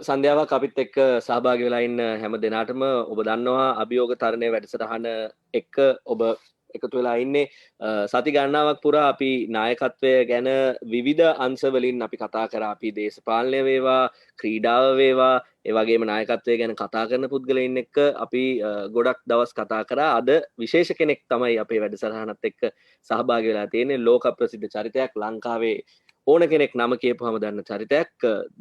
සන්ධ්‍යාවක් අපිත් එක්ක සහභාගී වෙලා ඉන්න හැම දෙනාටම ඔබ දන්නවා අභියෝග තරණය වැඩසටහන එක්ක ඔබ එකතු වෙලා ඉන්නේ සති ගණනාවක් පුරා අපි නායකත්වය ගැන විවිධ අංශ වලින් අපි කතා කරා. අපි දේශපාලනය වේවා, ක්‍රීඩාව වේවා, ඒ වගේම නායකත්වය ගැන කතා කරන පුද්ගලයින් එක්ක අපි ගොඩක් දවස් කතා කරා. අද විශේෂ කෙනෙක් තමයි අපේ වැඩසටහනත් එක්ක සහභාගී වෙලා තියෙන්නේ. ලෝක ප්‍රසිද්ධ චරිතයක්, ලංකාවේ ඕන කෙනෙක් නම කියපුවම දන්න චරිතයක්.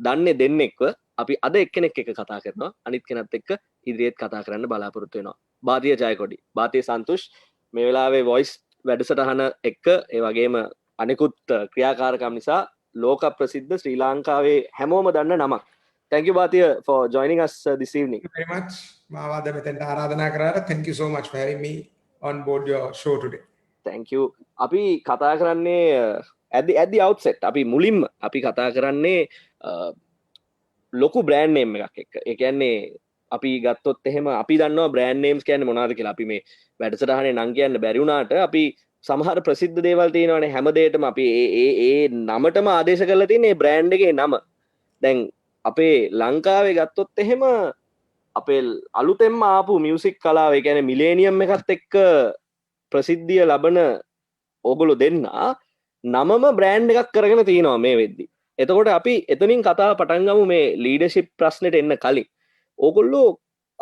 දන්නේ දෙන්නෙක්ව අපි අද එක්කෙනෙක් එක කතා කරනවා, අනිත් කෙනත් එක්ක ඉදිරියේත් කතා කරන්න බලාපොරොත්තු වෙනවා. බාතිය ජයකොඩි, බාතිය සන්තුෂ් මේ වෙලාවේ වොයිස් වැඩසටහන එක්ක ඒ වගේම අනිකුත් ක්‍රියාකාරකම් නිසා ලෝක ප්‍රසිද්ධ ශ්‍රී ලංකාවේ හැමෝම දන්න නමක්. Thank you Bhatia for joining us this evening. Thank you very much. මාව අද මෙතෙන්ට ආරාධනා කරාට thank you so much for having me on board your show today. Thank you. අපි කතා කරන්නේ at the outset අපි මුලින්ම අපි කතා කරන්නේ ලොකු බ්‍රෑන්ඩ් නේම් එකක් එක්ක. ඒ කියන්නේ අපි ගත්තොත් එහෙම අපි දන්නවා බ්‍රෑන්ඩ් නේම්ස් කියන්නේ මොනවද කියලා. අපි මේ වැඩසටහනේ නම් කියන්න බැරි වුණාට අපි සමහර ප්‍රසිද්ධ දේවල් තියෙනවානේ. හැම දෙයකටම අපි ඒ නමටම ආදේශ කරලා තියෙන මේ බ්‍රෑන්ඩ් එකේ නම. දැන් අපේ ලංකාවේ ගත්තොත් එහෙම අපේ අලුතෙන්ම ආපු මියුසික් කලාව, ඒ කියන්නේ මිලේනියම් එකත් එක්ක ප්‍රසිද්ධිය ලබන ඕගොල්ලෝ දෙන්නා නමම බ්‍රෑන්ඩ් එකක් කරගෙන තියෙනවා මේ වෙද්දි. එතකොට අපි එතනින් කතා පටන් ගමු මේ ලීඩර්ෂිප් ප්‍රශ්නෙට එන්න කලින්. ඕගොල්ලෝ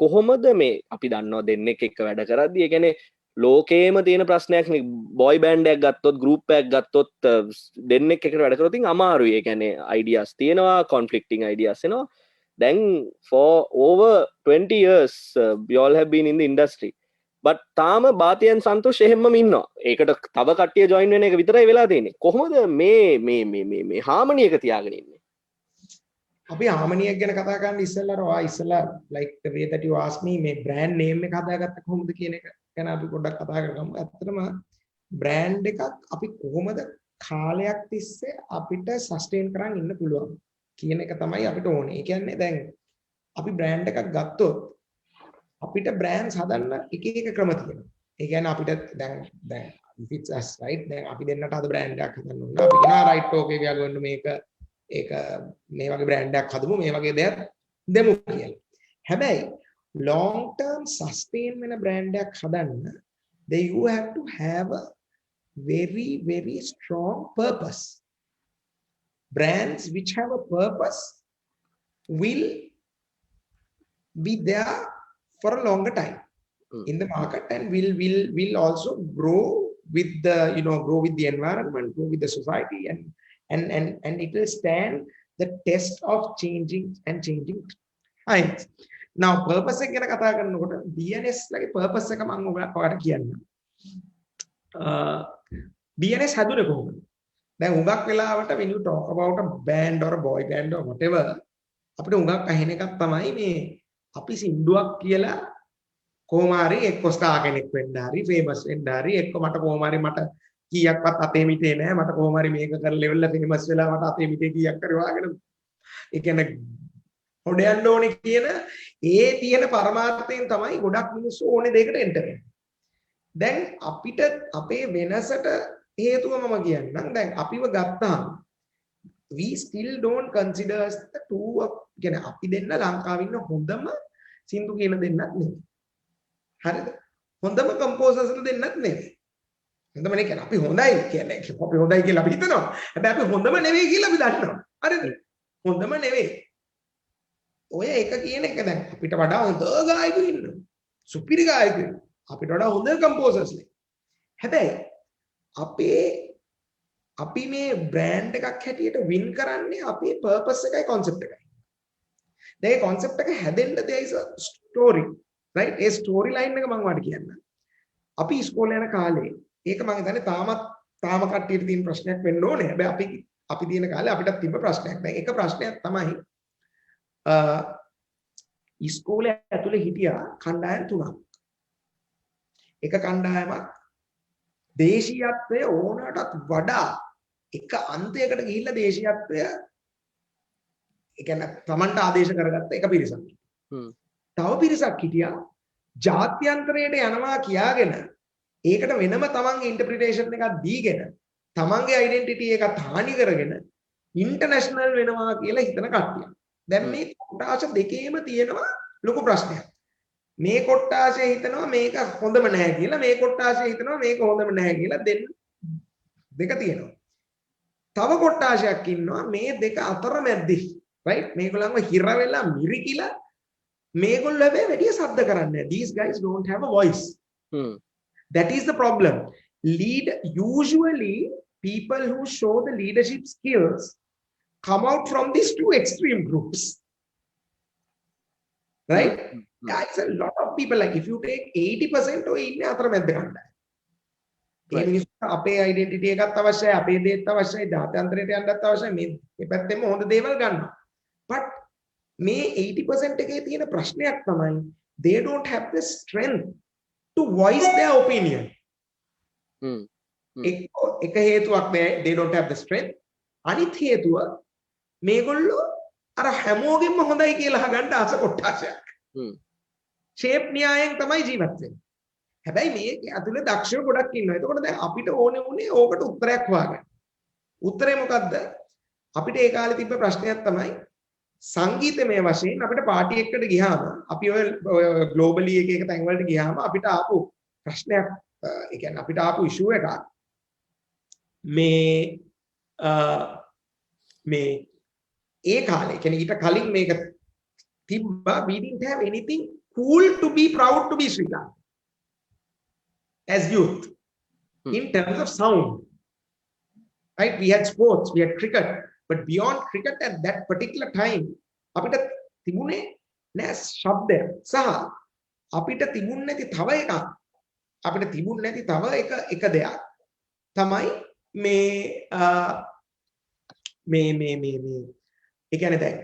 කොහොමද මේ අපි දන්නවා දෙන්නෙක් එක්ක වැඩ කරද්දී, ඒ කියන්නේ ලෝකේම තියෙන ප්‍රශ්නයක් නේ. බොයි බෑන්ඩ් එකක් ගත්තොත්, ගෲප් එකක් ගත්තොත් දෙන්නෙක් එකට වැඩ කරොත් අමාරුයි. ඒ කියන්නේ අයිඩියාස් තියෙනවා, කොන්ෆ්ලික්ටිං අයිඩියාස් එනවා. දැන් for over 20 years you all have been in the industry. but තාම බාතියන් සන්තෝෂ් එහෙම්ම ඉන්නවා. ඒකට තව කට්ටිය ජොයින් වෙන එක විතරයි වෙලා තියෙන්නේ. කොහොමද මේ හාමනි එක තියාගෙන ඉන්නේ? අපි හාමනියක් ගැන කතා කරන්න ඉස්සෙල්ලා like the way that you asked me මේ brand name එක හදාගත්ත කොහොමද කියන එක ගැන අපි පොඩ්ඩක් කතා කරගමු. ඇත්තටම brand එකක් අපි කොහොමද කාලයක් තිස්සේ අපිට sustain කරන් ඉන්න පුළුවන් කියන එක තමයි අපිට ඕනේ. ඒ කියන්නේ දැන් අපි brand එකක් ගත්තොත් අපිට brands හදන්න එක එක ක්‍රම තියෙනවා. ඒ කියන්නේ අපිට දැන් fits us right. දැන් අපි දෙන්නට අද brand එකක් හදන්න ඕන. අපි කියනවා right okay we are going to make ඒක මේ වගේ brand එකක් හදමු, මේ වගේ දෙයක් දෙමු කියලා. හැබැයි long term sustain වෙන brand එකක් හදන්න then you have to have a very very strong purpose. Brands which have a purpose will be there for a longer time in the market and will also grow with the grow with the environment, grow with the society, and it will stand the test of changing times. Now purpose එක ගැන කතා කරනකොට BNS ලගේ purpose එක මම ඔයාලට කියන්න. BNS හැදුනේ කොහොමද? දැන් හුඟක් වෙලාවට when you talk about a band or a boy band or whatever අපිට හුඟක් අහෙන එකක් තමයි මේ අපි සින්දුවක් කියලා කොහොම හරි එක්ක ස්ටාර් කෙනෙක් වෙන්න හරි ෆේමස් වෙන්න හරි එක්ක මට කොහොම හරි මට කීයක්වත් අතේ මිටේ නැහැ මට කොහොම හරි මේක කර ලෙවල් එක ෆේමස් වෙලා මට අතේ මිටේ කීයක් හරි වාගෙන ඒ කියන්නේ හොඩ යන්න ඕනේ කියන ඒ තියෙන පරමාර්ථයෙන් තමයි ගොඩක් මිනිස්සු ඕනේ දෙයකට එන්ටර් වෙන්නේ. දැන් අපිට අපේ වෙනසට හේතුව මම කියන්නම්. දැන් අපිව ගත්තාම we still don't consider the two of කියන්නේ අපි දෙන්න ලංකාවේ ඉන්න හොඳම සින්දු කියන දෙන්නත් නෙවෙයි. හරිද? හොඳම කම්පෝසර්ස්ලා දෙන්නත් නෙවෙයි. හොඳම නේ කියන්නේ අපි හොඳයි කියන්නේ අපි හොඳයි කියලා අපි හිතනවා. හැබැයි අපි හොඳම නෙවෙයි කියලා අපි දන්නවා. හරිද? හොඳම නෙවෙයි. ඔය එක කියන එක දැන් අපිට වඩා හොඳ ගායකයෝ ඉන්නවා. සුපිරි ගායකයෝ. අපිට වඩා හොඳ කම්පෝසර්ස්ලා. හැබැයි අපි මේ බ්‍රෑන්ඩ් එකක් හැටියට වින් කරන්නේ අපේ පර්පස් එකයි concept එකයි. දැන් ඒ concept එක හැදෙන්න there is a story, right? A story line එක මම වාට කියන්න. අපි ඉස්කෝලේ යන කාලේ ඒක මම හිතන්නේ තාම කට්ටියට තියෙන ප්‍රශ්නයක් වෙන්න ඕනේ. හැබැයි අපි තියෙන කාලේ අපිට තිබ්බ ප්‍රශ්නයක්. දැන් එක ප්‍රශ්නයක් තමයි ඉස්කෝලේ ඇතුලේ හිටියා කණ්ඩායම් තුනක්. එක කණ්ඩායමක් දේශීයත්වය ඕනටත් වඩා එක අන්තයකට ගිහිල්ලා දේශීයත්වය ඒ කියන්නේ තමන්ට ආදේශ කරගත්ත එක පිරිසක්. තව පිරිසක් හිටියා ජාත්‍යන්තරයට යනවා කියාගෙන ඒකට වෙනම තමන්ගේ ඉන්ටර්ප්‍රිටේෂන් එකක් දීගෙන තමන්ගේ ඩෙන්ටිටි එකත් හානි කරගෙන ඉන්ටර්නැෂනල් වෙනවා කියලා හිතන කට්ටිය. දැන් මේ කොටාස දෙකේම තියෙනවා ලොකු ප්‍රශ්නයක්. මේ කොටාසය හිතනවා මේක හොඳම නැහැ කියලා, මේ කොටාසය හිතනවා මේක හොඳම නැහැ කියලා දෙක තියෙනවා. තව කොටාසයක් ඉන්නවා මේ දෙක අතරමැද්දේ, right? මේගොල්ලන්ව හිර වෙලා මිරිකිලා මේගොල්ලෝ හැබැයි වැඩි ශබ්ද කරන්නේ. These guys don't have a voice. That is the problem. Usually people who show the leadership skills come out from these two extreme groups, right? That's a lot of people. Like if you take 80% or ඉන්නේ අතරමැද්ද කණ්ඩායම. ඒ මිනිස්සු අපේ identity එකත් අවශ්‍යයි, අපේ දේත් අවශ්‍යයි, ජාත්‍යන්තරයට යන්නත් අවශ්‍යයි, මේ පැත්තෙම හොඳ දේවල් ගන්නවා. But මේ 80% එකේ තියෙන ප්‍රශ්නයක් තමයි they don't have the strength to voice their opinion. එක හේතුවක් නෑ, they don't have the strength. අනිත් හේතුව මේගොල්ලෝ අර හැමෝගෙම හොඳයි කියලා අහගන්න ආස කොටාසයක්. ෂේප් න්‍යායෙන් තමයි ජීවත් වෙන්නේ. හැබැයි මේක ඇතුලේ දක්ෂයෝ ගොඩක් ඉන්නවා. එතකොට දැන් අපිට ඕනේ වුණේ ඕකට උත්තරයක් හොයාගන්න. උත්තරේ මොකද්ද? අපිට ඒ කාලේ තිබ්බ ප්‍රශ්නයක් තමයි සංගීතමය වශයෙන් අපිට පාටි එකකට ගියාම අපි ඔය ග්ලෝබලි එක තැන් වලට ගියාම අපිට ආපු ප්‍රශ්නයක්, ඒ කියන්නේ අපිට ආපු ඉෂුව එකක් මේ ඒ කාලේ කියන්නේ ඊට කලින් මේක තිබ්බා. We didn't have anything cool to be proud to be Sri Lanka as youth in terms of sound, right? We had sports, we had cricket, but beyond cricket at that particular time අපිට තිබුණේ නෑ ශබ්දය සහ අපිට තිබුණ නැති තව එකක්, අපිට තිබුණ නැති තව එක දෙයක් තමයි මේ ඒ කියන්නේ දැන්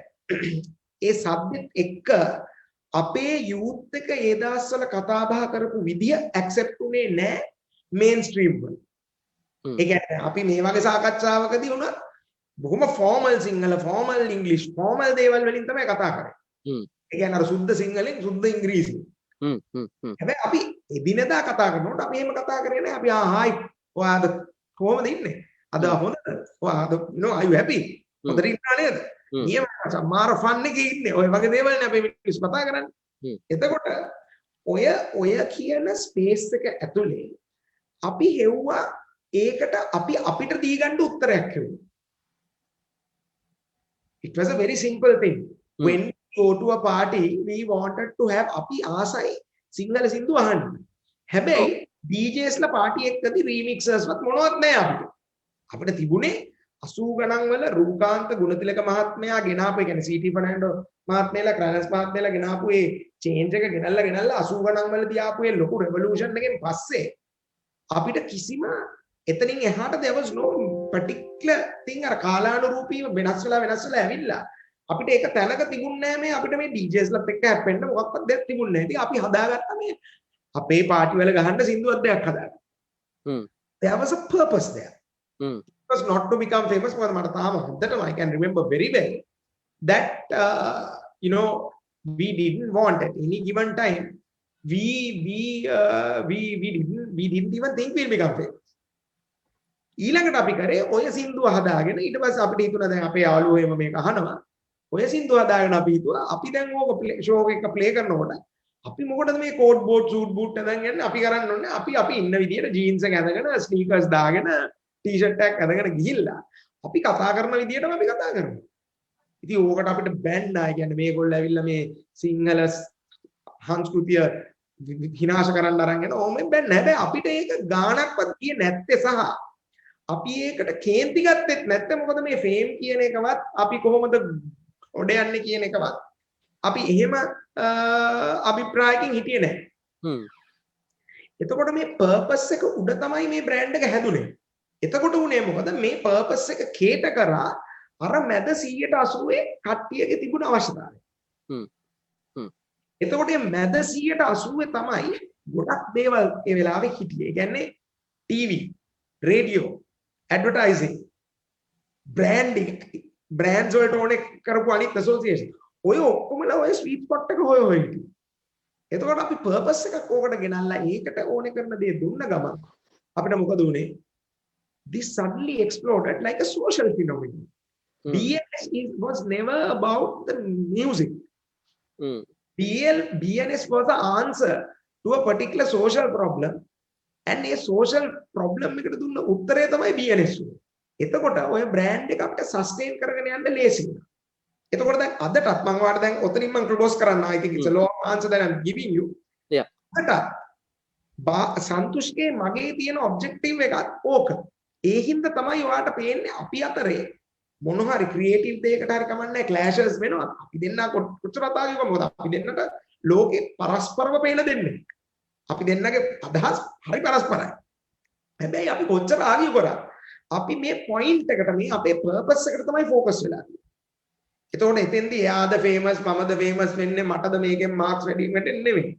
ඒ සබ්ජෙක්ට් එක අපේ යූත් එක ඒ දවස්වල කතා බහ කරපු විදිය ඇක්සෙප්ට් උනේ නෑ මේන් ස්ට්‍රීම් වල. ඒ කියන්නේ අපි මේ වගේ සාකච්ඡාවකදී වුණා බොහොම ෆෝමල් සිංහල, ෆෝමල් ඉංග්‍රීසි, ෆෝමල් දේවල් වලින් තමයි කතා කරන්නේ. ඒ කියන්නේ අර සුද්ධ සිංහලෙන් සුද්ධ ඉංග්‍රීසියෙන්. හැබැයි අපි එදිනෙදා කතා කරනකොට අපි එහෙම කතා කරේ නෑ. අපි හායි ඔයාද කොහොමද ඉන්නේ? අද හොඳද? ඔයාද are you happy? හොඳට ඉන්නා නේද? නියම සම්මාර ෆන් එකේ ඉන්නේ. ඔය වගේ දේවල් නේ අපි මිනිස්සු කතා කරන්නේ. එතකොට ඔය කියන ස්පේස් එක ඇතුලේ අපි හෙව්වා ඒකට අපිට දී ගන්න උත්තරයක් හෙව්වා. It was a very simple thing. When we go to a party, we wanted to have api ආසයි සිංහල සින්දු අහන්න. හැබැයි DJs ලා party එකකදී remixers වත් මොනවත් නැහැ අපිට. අපිට තිබුණේ 80 ගණන් වල රූකාන්ත ගුණතිලක මහත්මයා ගෙනාපු, ඒ කියන්නේ CT ෆර්නැන්ඩෝ මහත්මයාලා, ක්‍රැනස් මහත්මයාලා ගෙනාපු ඒ චේන්ජ් එක ගෙනල්ලා 80 ගණන් වලදී ආපු ඒ ලොකු රෙවොලූෂන් එකෙන් පස්සේ අපිට කිසිම එතනින් එහාට there was no particular thing අර කාලානුරූපීව වෙනස් වෙලා ඇවිල්ලා අපිට ඒක තැනක තිබුණේ නැහැ. මේ අපිට මේ DJs ලත් එක්ක හැප්පෙන්න මොකක්වත් දෙයක් තිබුණේ නැහැ. ඉතින් අපි හදාගත්තා මේ අපේ පාටි වල ගහන්න සින්දුවක් දෙයක් හදාගත්තා. There was a purpose there. It was not to become famous. මොකද මට තාම හොඳටම I can remember very well that we didn't want at any given time we didn't even think we'll become famous. ඊළඟට අපි කරේ ඔය සින්දුව හදාගෙන ඊට පස්සේ අපිට හිතුණා දැන් අපේ යාළුවෝ එහෙම මේක අහනවා. ඔය සින්දුව හදාගෙන අපි හිතුවා අපි දැන් ඕක ෂෝ එක ප්ලේ කරනකොට අපි මොකටද මේ කෝට් බෝට් සූට් බූට් හදන් යන්නේ? අපි කරන්න ඕනේ අපි ඉන්න විදියට ජීන්ස් එක ඇඳගෙන ස්නීකර්ස් දාගෙන ටී-ෂර්ට් එකක් අඳගෙන ගිහිල්ලා අපි කතා කරන විදියටම අපි කතා කරනවා. ඉතින් ඕකට අපිට බෑන්ඩා කියන්නේ මේගොල්ලෝ ඇවිල්ලා මේ සිංහල සංස්කෘතිය විනාශ කරන්න අරන් යන ඕමෙන් බෑන්ඩ. හැබැයි අපිට ඒක ගාණක්වත් කියේ නැත්තේ සහ අපි ඒකට කේන්ති ගත්තෙත් නැත්නම් මොකද මේ ෆේම් කියන එකවත් අපි කොහොමද ඔඩ යන්නේ කියන එකවත් අපි එහෙම අභිප්‍රායකින් හිටියේ නැහැ. එතකොට මේ පර්පස් එක උඩ තමයි මේ බ්‍රෑන්ඩ් එක හැදුනේ. එතකොට උනේ මොකද මේ පර්පස් එක කේට කරා අර මැද 180 කට්ටියගේ තිබුණ අවශ්‍යතාවය. එතකොට මේ මැද 180 තමයි ගොඩක් දේවල් ඒ වෙලාවේ හිටියේ. ඒ කියන්නේ TV, radio, advertising, branding, brands වලට ඕනේ කරපු අනිත් association. ඔය ඔක්කොමලා ඔය sweet spot එක හොය හිටියේ. එතකොට අපි purpose එකක් ඕකට ගෙනල්ලා ඒකට ඕනේ කරන දේ දුන්න ගමන් අපිට මොකද උනේ? This suddenly exploded like a social phenomenon. BNS was never about the music. BNS was the answer to a particular social problem, and a social problem එකට දුන්න උත්තරය තමයි BNS උනේ. එතකොට ඔය brand එක අපිට sustain කරගෙන යන්න ලේසි වෙනවා. එතකොට දැන් අදටත් මම වාට දැන් ඔතනින් මම close කරන්න. I think it's a long answer that I'm giving you. Yeah. අදට සන්තුෂ්ගේ මගේ තියෙන objective එකත් ඕක. ඒ හින්දා තමයි ඔයාට පේන්නේ අපි අතරේ මොන හරි ක්‍රියේටිව් දෙයකට හරි කමන්නේ ක්ලෑෂස් වෙනවා. අපි දෙන්නා කොච්චර අතාවිව මොකද අපි දෙන්නට ලෝකේ පරස්පරව පේන දෙන්නේ. අපි දෙන්නගේ අදහස් හරි පරස්පරයි. හැබැයි අපි කොච්චර ආගිය කරා අපි මේ පොයින්ට් එකට මේ අපේ පර්පස් එකට තමයි ફોකස් වෙලා තියෙන්නේ. එතකොට එතෙන්දී එයාද ෆේමස් මමද ෆේමස් වෙන්නේ මටද මේකෙන් මාක්ස් වැඩි වෙන්නේ නෙවෙයි.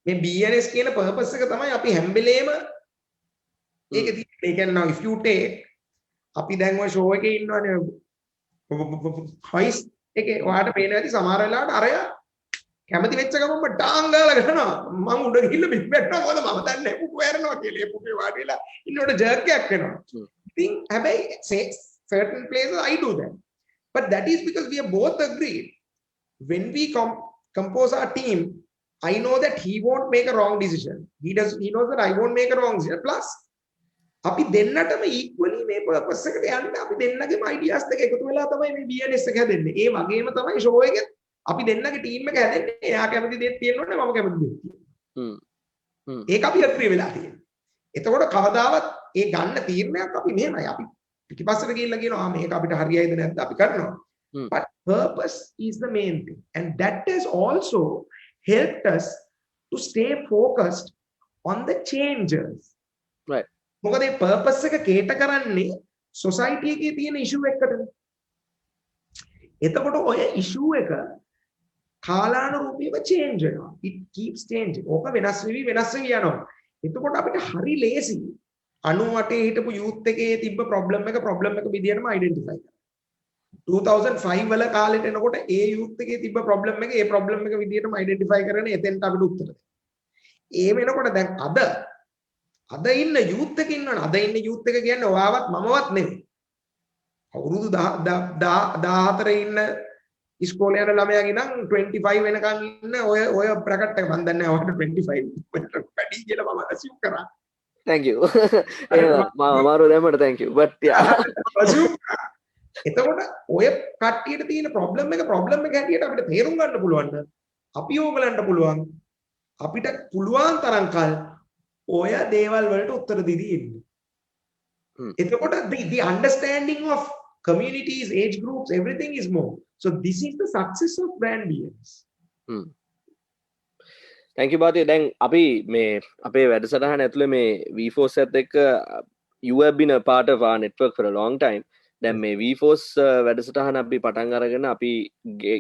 මේ BNS කියන පර්පස් එක තමයි අපි හැම වෙලේම ඒක තියෙන්නේ. ඒ කියන්නේ if you take අපි දැන් ඔය ෂෝ එකේ ඉන්නවනේ හොයිස් එකේ ඔයාලට පේන ඇති සමහර වෙලාවට අරය කැමති වෙච්ච ගමන්ම ඩාං ගාලා ගන්නවා. මම උඩ ගිහිල්ලා පිට වැටෙනවා. මොකද මම දන්නේ පුපු වැරෙනවා කියලා. ඒ පුපේ වාඩිලා ඉන්නකොට ජර්ක් එකක් වෙනවා. ඉතින් හැබැයි certain places I do that. But that is because we are both agreed. When we compose our team, I know that he won't make a wrong decision. He knows that I won't make a wrong decision. Plus, අපි දෙන්නටම equally මේ purpose එකට යන්න අපි දෙන්නගේම ideas දෙක එකතු වෙලා තමයි මේ BNS එක හැදෙන්නේ. ඒ වගේම තමයි show එකේ අපි දෙන්නගේ team එක හැදෙන්නේ. එයා කැමති දෙයක් තියෙනවනේ මම කැමති දෙයක් තියෙනවා. ඒක අපි agree වෙලා තියෙනවා. එතකොට කවදාවත් ඒ ගන්න තීරණයක් අපි මෙහෙමයි. අපි පිටිපස්සට ගිහිල්ලා කියනවා මේක අපිට හරියයිද නැද්ද අපි කරනවා. But purpose is the main thing, and that has also helped us to stay focused on the changes. Right. මොකද මේ purpose එක කේට කරන්නේ society එකේ තියෙන issue එකකටනේ. එතකොට ඔය issue එක කාලානුරූපීව change වෙනවා. It keeps changing. ඕක වෙනස් වෙවි යනවා. එතකොට අපිට හරි ලේසි 98 හිටපු youth එකේ තිබ්බ problem එක විදියටම identify කරන්න. 2005 වල කාලෙට එනකොට ඒ youth එකේ තිබ්බ problem එක විදියටම identify කරගෙන එතෙන්ට අපිට උත්තර දෙන්න. ඒ වෙනකොට දැන් අද ඉන්න youth එක ඉන්නවනේ. අද ඉන්න youth එක කියන්නේ ඔයාවත් මමවත් නෙමෙයි. අවුරුදු 14 ඉන්න ඉස්කෝලේ යන ළමයාගේ නම් 25 වෙනකන් ඉන්න ඔය bracket එක මම දන්නේ නැහැ. ඔයාට 25 වැඩි කියලා මම assume කරා. Thank you. අමාරු දැම්මට thank you. But yeah. එතකොට ඔය කට්ටියට තියෙන ප්‍රොබ්ලම් එක හැටියට අපිට තේරුම් ගන්න පුළුවන් නම් අපි ඕගලන්ට පුළුවන් අපිට පුළුවන් තරම් කල් ඔය දේවල් වලට උත්තර දෙදී ඉන්න. එතකොට the understanding of communities, age groups, everything is more. So this is the success of brand BNS. Thank you Bhatia. දැන් අපි මේ අපේ වැඩසටහන ඇතුලේ මේ V4 set එක you have been a part of our network for a long time. දැන් මේ V4 වැඩසටහන අපි පටන් අරගෙන අපි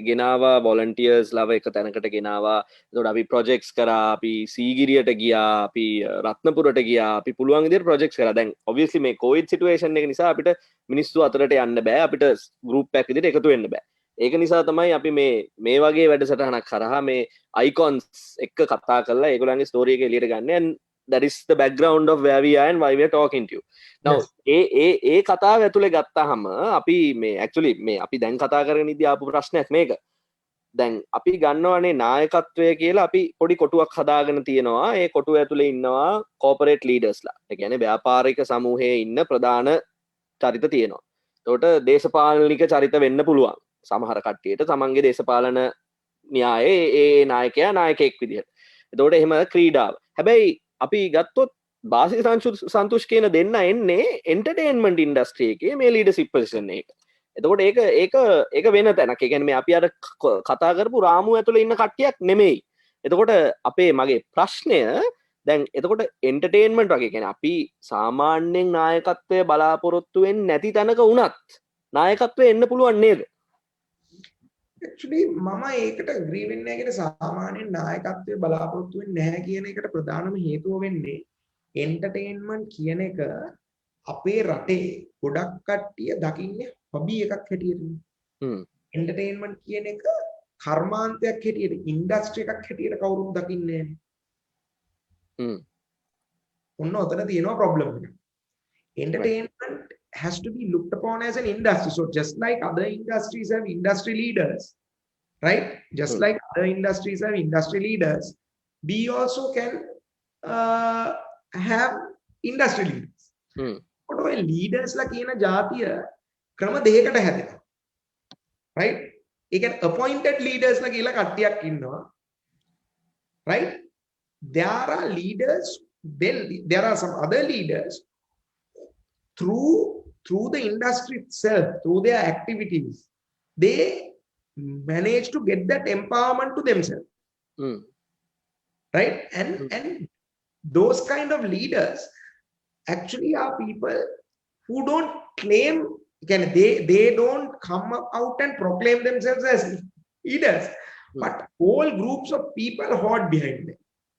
ගෙනාවා volunteers ලව එක තැනකට ගෙනාවා. එතකොට අපි projects කරා, අපි සීගිරියට ගියා, අපි රත්නපුරට ගියා, අපි පුළුවන් විදිහට projects කරා. දැන් obviously මේ covid situation එක නිසා අපිට මිනිස්සු අතරට යන්න බෑ. අපිට group එකක් විදිහට එකතු වෙන්න බෑ. ඒක නිසා තමයි අපි මේ වගේ වැඩසටහනක් කරා මේ icons එක්ක කතා කරලා ඒගොල්ලන්ගේ story එක එළියට ගන්න. And that is the background of where we are and why we are talking to you. Now ඒ කතාව ඇතුලේ ගත්තාම අපි මේ actually මේ අපි දැන් කතා කරගෙන ඉදී ආපු ප්‍රශ්නයක් මේක. දැන් අපි ගන්නවනේ නායකත්වය කියලා අපි පොඩි කොටුවක් හදාගෙන තියෙනවා. ඒ කොටුව ඇතුලේ ඉන්නවා corporate leadersලා. ඒ කියන්නේ ව්‍යාපාරික සමූහයේ ඉන්න ප්‍රධාන චරිත තියෙනවා. එතකොට දේශපාලනික චරිත වෙන්න පුළුවන්. සමහර කට්ටියට තමන්ගේ දේශපාලන න්‍යායේ ඒ නායකයෙක් විදිහට. එතකොට එහෙම ක්‍රීඩාව. හැබැයි අපි ගත්තොත් බාසික සන්තුෂ් කියන දෙන්න එන්නේ එන්ටර්ටේන්මන්ට් ඉන්ඩස්ට්‍රි එකේ මේ ලීඩර්ෂිප් පොසිෂන් එක. එතකොට ඒක වෙන තැනක්. ඒ කියන්නේ මේ අපි අර කතා කරපු රාමුව ඇතුලේ ඉන්න කට්ටියක් නෙමෙයි. එතකොට මගේ ප්‍රශ්නය දැන් එතකොට එන්ටර්ටේන්මන්ට් වගේ කියන්නේ අපි සාමාන්‍යයෙන් නායකත්වය බලාපොරොත්තු වෙන්නේ නැති තැනක වුණත් නායකත්වය එන්න පුළුවන් නේද? actually මම ඒකට agree වෙන්නේ නැහැ. කියන සාමාන්‍යයෙන් නායකත්වයේ බලාපොරොත්තු වෙන්නේ නැහැ කියන එකට ප්‍රධානම හේතුව වෙන්නේ entertainment කියන එක අපේ රටේ ගොඩක් කට්ටිය දකින්නේ hobby එකක් හැටියටනේ. entertainment කියන එක කර්මාන්තයක් හැටියට industry එකක් හැටියට කවුරුත් දකින්නේ නැහැ. ඔන්න ඔතන තියෙනවා problem එක. entertainment has to be looked upon as an industry. So just like other industries have industry leaders, right? Just like other industries have industry leaders, we also can have industry leaders. But when leaders like in a jatiya krama dekata hadena, right? You can appointed leaders like ila kattiyak innawa, right? There are leaders, then there are some other leaders through the industry itself, through their activities, they manage to get that empowerment to themselves. Right? And those kind of leaders actually are people who don't claim, again, they don't come out and proclaim themselves as leaders, but whole groups of people hoard behind them.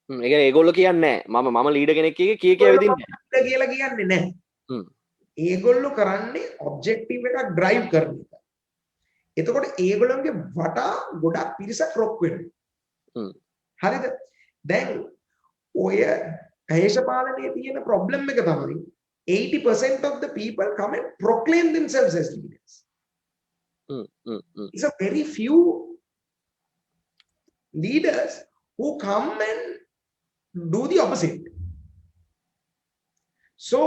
ඒ කියන්නේ ඒගොල්ලෝ කියන්නේ නැහැ මම leader කෙනෙක් කිය විදින්නේ නැහැ කියලා කියන්නේ නැහැ. ඒගොල්ලෝ කරන්නේ ඔබ්ජෙක්ටිව් එකක් ඩ්‍රයිව් කරන එක. එතකොට ඒගොල්ලන්ගේ වටා ගොඩක් පිරිසක් රොක් වෙනවා. හරිද? දැන් ඔය දේශපාලනයේ තියෙන ප්‍රොබ්ලම් එක තමයි 80% of the people come and proclaim themselves as leaders. It's a very few leaders who come and do the opposite. So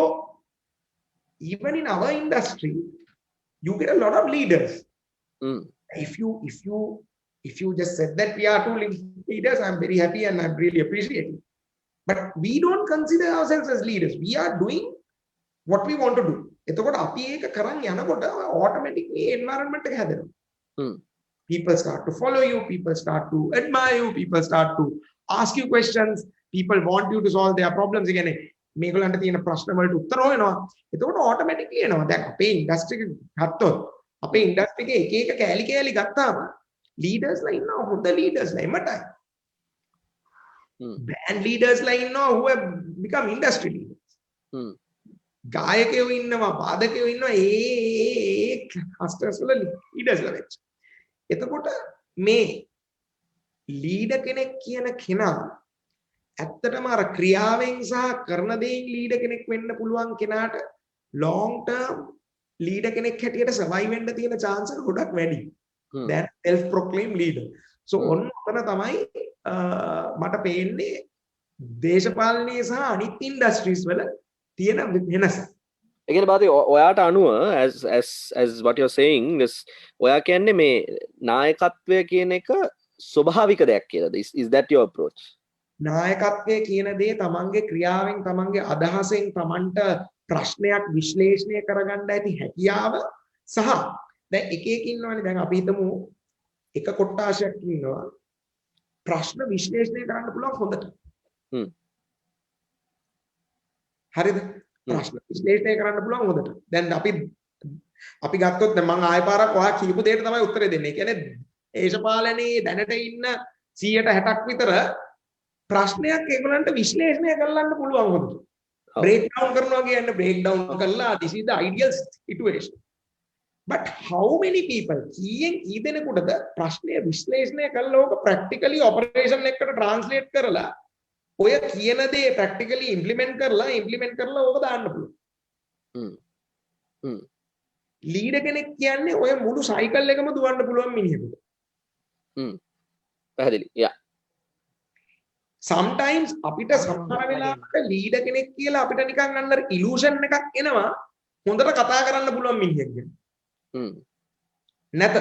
even in our industry, you get a lot of leaders. If you just said that we are two leaders, I'm very happy and I'm really appreciating. But we don't consider ourselves as leaders. We are doing what we want to do. එතකොට අපි ඒක කරන් යනකොට automatically environment එක හැදෙනවා. People start to follow you, people start to admire you, people start to ask you questions, people want you to solve their problems. කියන්නේ මේගොල්ලන්ට තියෙන ප්‍රශ්න වලට උත්තර හොයනවා. එතකොට automatically එනවා. දැන් අපේ industry එක ගත්තොත් අපේ industry එකේ එක කෑලි කෑලි ගත්තාම leaders ලා ඉන්නවා, හොඳ leaders ලා එමටයි. Band leaders ලා ඉන්නවා who have become industry leaders. ගායකයෝ ඉන්නවා, වාදකයෝ ඉන්නවා, ඒ customers වල leaders ලා වෙච්ච. එතකොට මේ leader කෙනෙක් කියන කෙනා ඇත්තටම අර ක්‍රියාවෙන් සහ කරන දේෙන් leader කෙනෙක් වෙන්න පුළුවන් කෙනාට long term leader කෙනෙක් හැටියට survive වෙන්න තියෙන chance එක ගොඩක් වැඩි. That self proclaimed leader. So ඔන්න ඔතන තමයි මට පේන්නේ දේශපාලනයේ සහ අනිත් ඉන්ඩස්ට්‍රීස් වල තියෙන වෙනස. ඒ කියන්නේ බාති ඔයාට අනුව as what you're saying is ඔයා කියන්නේ මේ නායකත්වය කියන එක ස්වභාවික දෙයක් කියලාද? Is that your approach? නායකත්වය කියන දේ තමන්ගේ ක්‍රියාවෙන්, තමන්ගේ අදහසෙන් තමන්ට ප්‍රශ්නයක් විශ්ලේෂණය කරගන්න ඇති හැකියාව සහ දැන් එක ඉන්නවනේ, දැන් අපි හිතමු එක කොට්ටාශයක් ඉන්නවා ප්‍රශ්න විශ්ලේෂණය කරන්න පුළුවන් හොඳට. හරිද? ප්‍රශ්න විශ්ලේෂණය කරන්න පුළුවන් හොඳට. දැන් අපි ගත්තොත් දැන් මම ආයෙ පාරක් ඔයා කියපු දෙයට තමයි උත්තරේ දෙන්නේ. ඒ කියන්නේ දේශපාලනයේ දැනට ඉන්න 60%ක් විතර ප්‍රශ්නයක් ඒගොල්ලන්ට විශ්ලේෂණය කරන්න පුළුවන් හොඳට. break down කරනවා කියන්නේ break down කරලා this is the ideal situation. But how many people කීයෙන් කී දෙනෙකුටද ප්‍රශ්නය විශ්ලේෂණය කරලා ඕක practically operation එකකට translate කරලා ඔය කියන දේ practically implement කරලා ඕක දාන්න පුළුවන්. leader කෙනෙක් කියන්නේ ඔය මුළු cycle එකම දුවන්න පුළුවන් මිනිහෙකුට. පැහැදිලි. yeah. sometimes අපිට සමහර වෙලාවට leader කෙනෙක් කියලා අපිට නිකන් අnder illusion එකක් එනවා හොඳට කතා කරන්න පුළුවන් මිනිහෙක් ගැන. නැත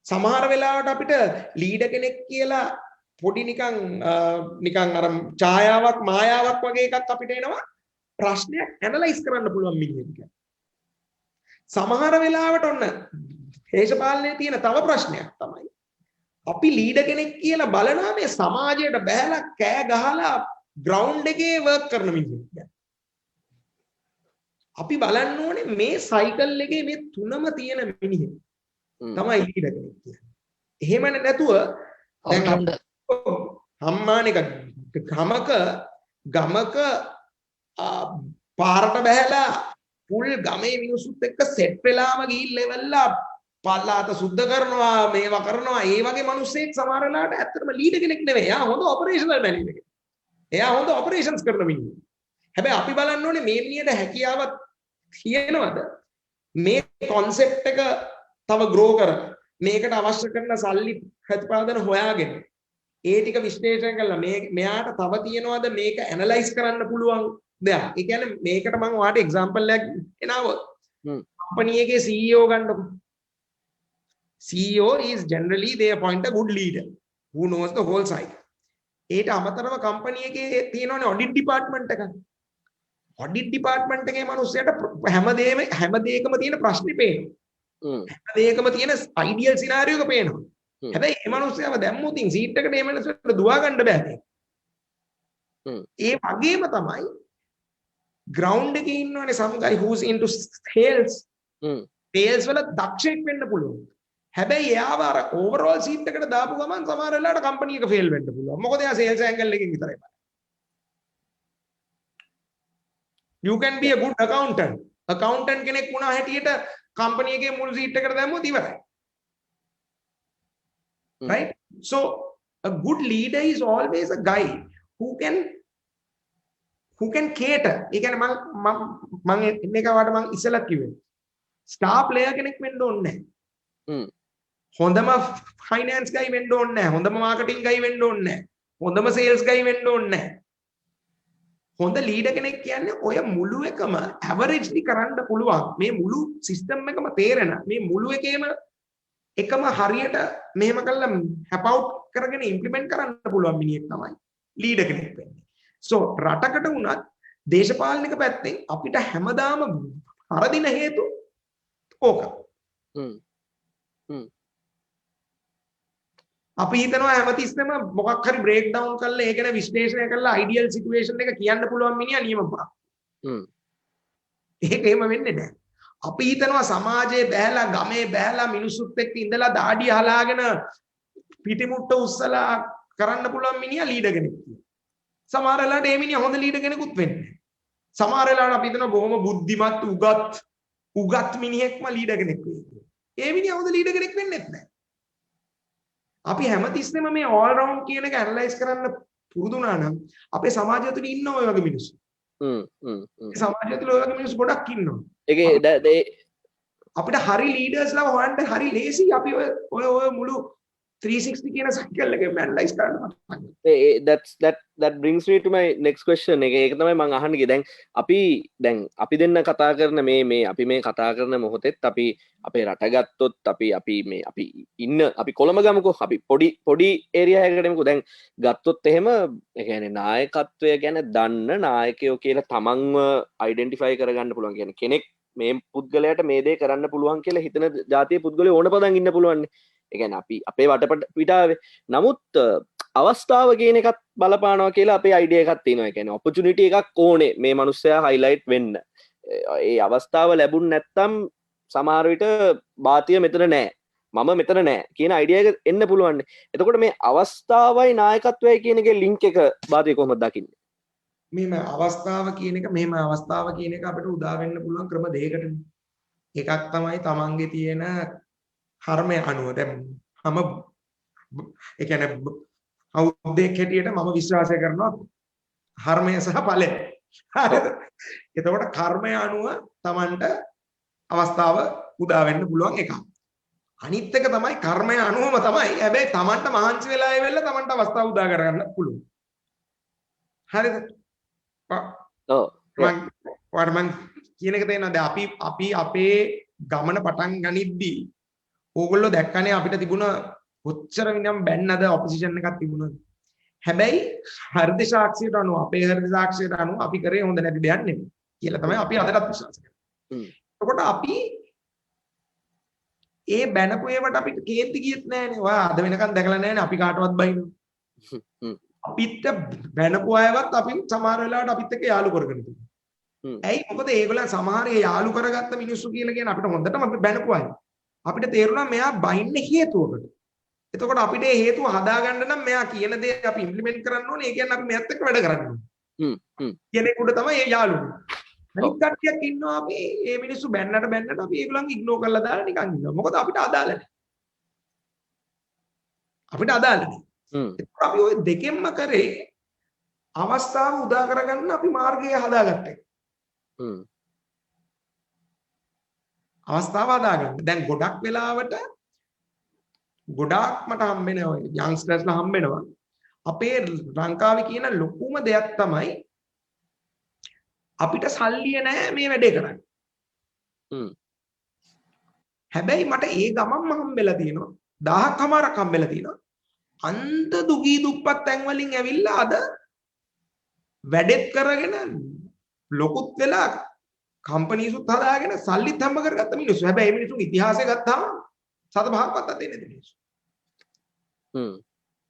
සමහර වෙලාවට අපිට ලීඩර් කෙනෙක් කියලා පොඩි නිකන් අර ඡායාවක් මායාවක් වගේ එකක් අපිට එනවා ප්‍රශ්නයක් ඇනලයිස් කරන්න පුළුවන් මිනිහෙක්. සමහර වෙලාවට ඔන්න දේශපාලනයේ තියෙන තව ප්‍රශ්නයක් තමයි අපි ලීඩර් කෙනෙක් කියලා බලනවා මේ සමාජයට බැහැලා කෑ ගහලා ග්‍රවුන්ඩ් එකේ වර්ක් කරන මිනිහෙක්. අපි බලන්න ඕනේ මේ සයිකල් එකේ මේ තුනම තියෙන මිනිහෙක් තමයි ලීඩර් කෙනෙක් කියන්නේ. එහෙම නැතුව දැන් හම්මානික ගමක පාරට බැහැලා පුල් ගමේ මිනිස්සුත් එක්ක සෙට් වෙලාම ගිහිල්ලා ඉවරලා පල්ලාත සුද්ධ කරනවා මේවා කරනවා ඒ වගේ මිනිස්සෙක් සමහර වෙලාවට ඇත්තටම ලීඩර් කෙනෙක් නෙවෙයි. එයා හොඳ ඔපරේෂනල් මැනේජර් කෙනෙක්. එයා හොඳ ඔපරේෂන්ස් කරන මිනිහෙක්. හැබැයි අපි බලන්න ඕනේ මේ මිනිහට හැකියාවක් තියෙනවද? මේ concept එක තව grow කරලා මේකට අවශ්‍ය කරන සල්ලි ප්‍රතිපාදන හොයාගෙන ඒ ටික විශ්ලේෂණය කරලා මෙයාට තව තියනවාද මේක ඇනලයිස් කරන්න පුළුවන් දෙයක්. ඒ කියන්නේ මේකට මම ඔයාලට එක්සැම්පල් එකක් එනවොත් කම්පැනි එකේ CEO ගන්නකො. CEO is generally they appoint a good leader who knows the whole cycle. ඒට අමතරව කම්පැනි එකේ තියෙනවනේ ඔඩිට් ඩිපාර්ට්මන්ට් එකක්. ඔඩිට් ඩිපාර්ට්මන්ට් එකේ මිනිස්සුන්ට හැම දෙයකම තියෙන ප්‍රශ්නේ පේනවා. හැම දෙයකම තියෙන අයිඩියල් සිනාරියෝ එක පේනවා. හැබැයි මේ මිනිස්සුන්ව දැම්මොත් ඉතින් සීට් එකට මේ මිනිස්සුන්ට දුවා ගන්න බෑ. ඒ වගේම තමයි ග්‍රවුන්ඩ් එකේ ඉන්නවනේ some guy who's into sales. sales වල දක්ෂයෙක් වෙන්න පුළුවන්. හැබැයි එයාව අර ඕවර්ऑल සීට් එකට දාපු ගමන් සමහර වෙලාවට කම්පැනි එක ෆේල් වෙන්න පුළුවන්. මොකද එයා සේල්ස් ඇන්ගල් එකකින් විතරයි බලන්නේ. You can be a good accountant. accountant කෙනෙක් වුණා හැටියට කම්පැනි එකේ මුල් සීට් එකට දැම්මොත් ඉවරයි. Right? So a good leader is always a guy who can cater. ඒ කියන්නේ මම මේක වට මම ඉස්සෙල්ලා කිව්වේ. ස්ටාර් ප්ලේයර් කෙනෙක් වෙන්න ඕනේ නැහැ. හොඳම ෆයිනෑන්ස් ගයි වෙන්න ඕනේ නැහැ. හොඳම මාකටිං ගයි වෙන්න ඕනේ නැහැ. හොඳම සේල්ස් ගයි වෙන්න ඕනේ නැහැ. හොඳ ලීඩර් කෙනෙක් කියන්නේ ඔය මුළු එකම ඇවරේජ්ලි කරන්න පුළුවන්. මේ මුළු සිස්ටම් එකම තේරෙන. මේ මුළු එකම හරියට මෙහෙම කළා හැප් අවුට් කරගෙන ඉම්ප්ලිමන්ට් කරන්න පුළුවන් මිනිහෙක් තමයි ලීඩර් කෙනෙක් වෙන්නේ. So රටකට වුණත් දේශපාලනික පැත්තෙන් අපිට හැමදාම වරදින හේතු ඕක. අපි හිතනවා හැමතිස්සෙම මොකක් හරි බ්‍රේක් ඩවුන් කරලා ඒක ගැන විශ්ලේෂණය කරලා අයිඩියල් සිටුේෂන් එක කියන්න පුළුවන් මිනිහා නියම පුරා. ඒක එහෙම වෙන්නේ නැහැ. අපි හිතනවා සමාජයේ බෑලා ගමේ බෑලා මිනිස්සුත් එක්ක ඉඳලා දාඩිය හලාගෙන පිටිමුට්ට උස්සලා කරන්න පුළුවන් මිනිහා ලීඩර් කෙනෙක් කියලා. සමහර වෙලාවට මේ මිනිහා හොඳ ලීඩර් කෙනෙකුත් වෙන්නේ නැහැ. සමහර වෙලාවට අපි හිතනවා බොහොම බුද්ධිමත් උගත් මිනිහෙක්ම ලීඩර් කෙනෙක් වෙයි කියලා. ඒ මිනිහා හොඳ ලීඩර් කෙනෙක් වෙන්නේ නැහැ. අපි හැමතිස්සෙම මේ all round කියන එක ඇනලයිස් කරන්න පුරුදු වුණා නම් අපේ සමාජය තුළ ඉන්න ඔය වගේ මිනිස්සු. සමාජය තුළ ඔය වගේ මිනිස්සු ගොඩක් ඉන්නවා. ඒකේ අපිට හරි ලීඩර්ස්ලා හොයන්න හරි ලේසි. අපි ඔය මුළු 360 කියන සයිකල් එකෙන් ඇනලයිස් කරන්න. that brings me to my next question. ඒක තමයි මම අහන්න ගියේ. දැන් අපි දෙන්න කතා කරන අපි මේ කතා කරන මොහොතෙත් අපි අපේ රට ගත්තොත් අපි ඉන්න අපි කොළඹ ගමුකෝ. අපි පොඩි ඒරියා එකකට එමුකෝ. දැන් ගත්තොත් එහෙම ඒ කියන්නේ නායකත්වය ගැන දන්න නායකයෝ කියලා තමන්ව අයිඩෙන්ටිෆයි කරගන්න පුළුවන්. කියන්නේ කෙනෙක් මේ පුද්ගලයාට මේ දේ කරන්න පුළුවන් කියලා හිතන ජාතිය පුද්ගලයෝ ඕන පදන් ඉන්න පුළුවන්. ඒ කියන්නේ අපි අපේ වටපිටාවේ නමුත් අවස්ථාව කියන එකත් බලපානවා කියලා අපේ අයිඩියා එකක් තියෙනවා. ඒ කියන්නේ ඔපචුනිටි එකක් ඕනේ මේ මිනිස්සයා හයිලයිට් වෙන්න. ඒ අවස්ථාව ලැබුණ නැත්තම් සමහර විට බාතිය මෙතන නෑ. මම මෙතන නෑ කියන අයිඩියා එක එන්න පුළුවන්. එතකොට මේ අවස්ථාවයි නායකත්වයයි කියන එකේ ලින්ක් එක බාතිය කොහොමද දකින්නේ? මෙහෙම අවස්ථාව කියන එක අපිට උදා වෙන්න පුළුවන් ක්‍රම දෙකකට. එකක් තමයි තමන්ගේ තියෙන කර්මය අනුව. දැන් ඒ කියන්නේ අවුද්දෙක් හැටියට මම විශ්වාසය කරනවා කර්මය සහ ඵලය. හරිද? එතකොට කර්මය අනුව Tamanට අවස්ථාව උදා වෙන්න පුළුවන් එකක්. අනිත් එක තමයි කර්මය අනුවම තමයි. හැබැයි Tamanට මහන්සි වෙලා ඉවෙලා Tamanට අවස්ථාව උදා කරගන්න පුළුවන්. හරිද? මම කියන එක තේරෙනවද? අපි අපේ ගමන පටන් ගනිද්දී ඕගොල්ලෝ දැක්කනේ අපිට තිබුණ කොච්චර විනම් බැන්නද ඔපොසිෂන් එකක් තිබුණාද. හැබැයි හෘද සාක්ෂියට අනුව අපේ හෘද සාක්ෂියට අනුව අපි කරේ හොඳ නැති දෙයක් නෙමෙයි කියලා තමයි අපි අදටත් විශ්වාස කරන්නේ. එතකොට අපි ඒ බැනපු ඒවට අපිට කේන්ති ගියෙත් නෑනේ. ඔයා අද වෙනකන් දැකලා නෑනේ අපි කාටවත් බයිනවා. අපිට බැනපු අයවත් අපි සමහර වෙලාවට අපිත් එක්ක යාළු කරගෙන තිබුණා. ඇයි? මොකද ඒගොල්ලන් සමහර යාළු කරගත්ත මිනිස්සු කියලා කියන අපිට හොඳටම අපි බැනපු අය. අපිට තේරුණා මෙයා බයින්නේ හේතුවකට. එතකොට අපිට මේ හේතුව හදාගන්න නම් මෙයා කියන දේ අපි ඉම්ප්ලිමන්ට් කරන්න ඕනේ. ඒ කියන්නේ අපි මෙයත් එක්ක වැඩ කරන්න ඕනේ. කෙනෙකුට තමයි මේ යාළුවෝ. අනිත් කට්ටියක් ඉන්නවා අපි මේ මිනිස්සු බැන්නට අපි ඒගොල්ලන්ගේ ඉග්නෝර් කරලා දාලා නිකන් ඉන්නවා. මොකද අපිට අදාළ නැහැ. අපිට අදාළ නැහැ. අපි ওই දෙකෙන්ම කරේ අවස්ථාව උදා කරගන්න අපි මාර්ගය හදාගත්තා. අවස්ථාව හදාගන්න. දැන් ගොඩක් වෙලාවට ගොඩාක් මට හම්බෙනවා යන්ග්ස්ටර්ස්ලා හම්බෙනවා. අපේ ලංකාවේ කියන ලොකුම දෙයක් තමයි අපිට සල්ලිය නැහැ මේ වැඩේ කරන්න. හැබැයි මට ඒ ගමන්ම හම්බෙලා තියෙනවා 1000කමාරක් හම්බෙලා තියෙනවා. අන්ත දුගී දුප්පත් තැන් වලින් ඇවිල්ලා අද වැඩෙත් කරගෙන ලොකුත් වෙලා කම්පනීසුත් හදාගෙන සල්ලිත් හම්බ කරගත්ත මිනිස්සු. හැබැයි මේ මිනිස්සුන් ඉතිහාසය ගත්තාම සත පහක්වත් අතේ නැති මිනිස්සු.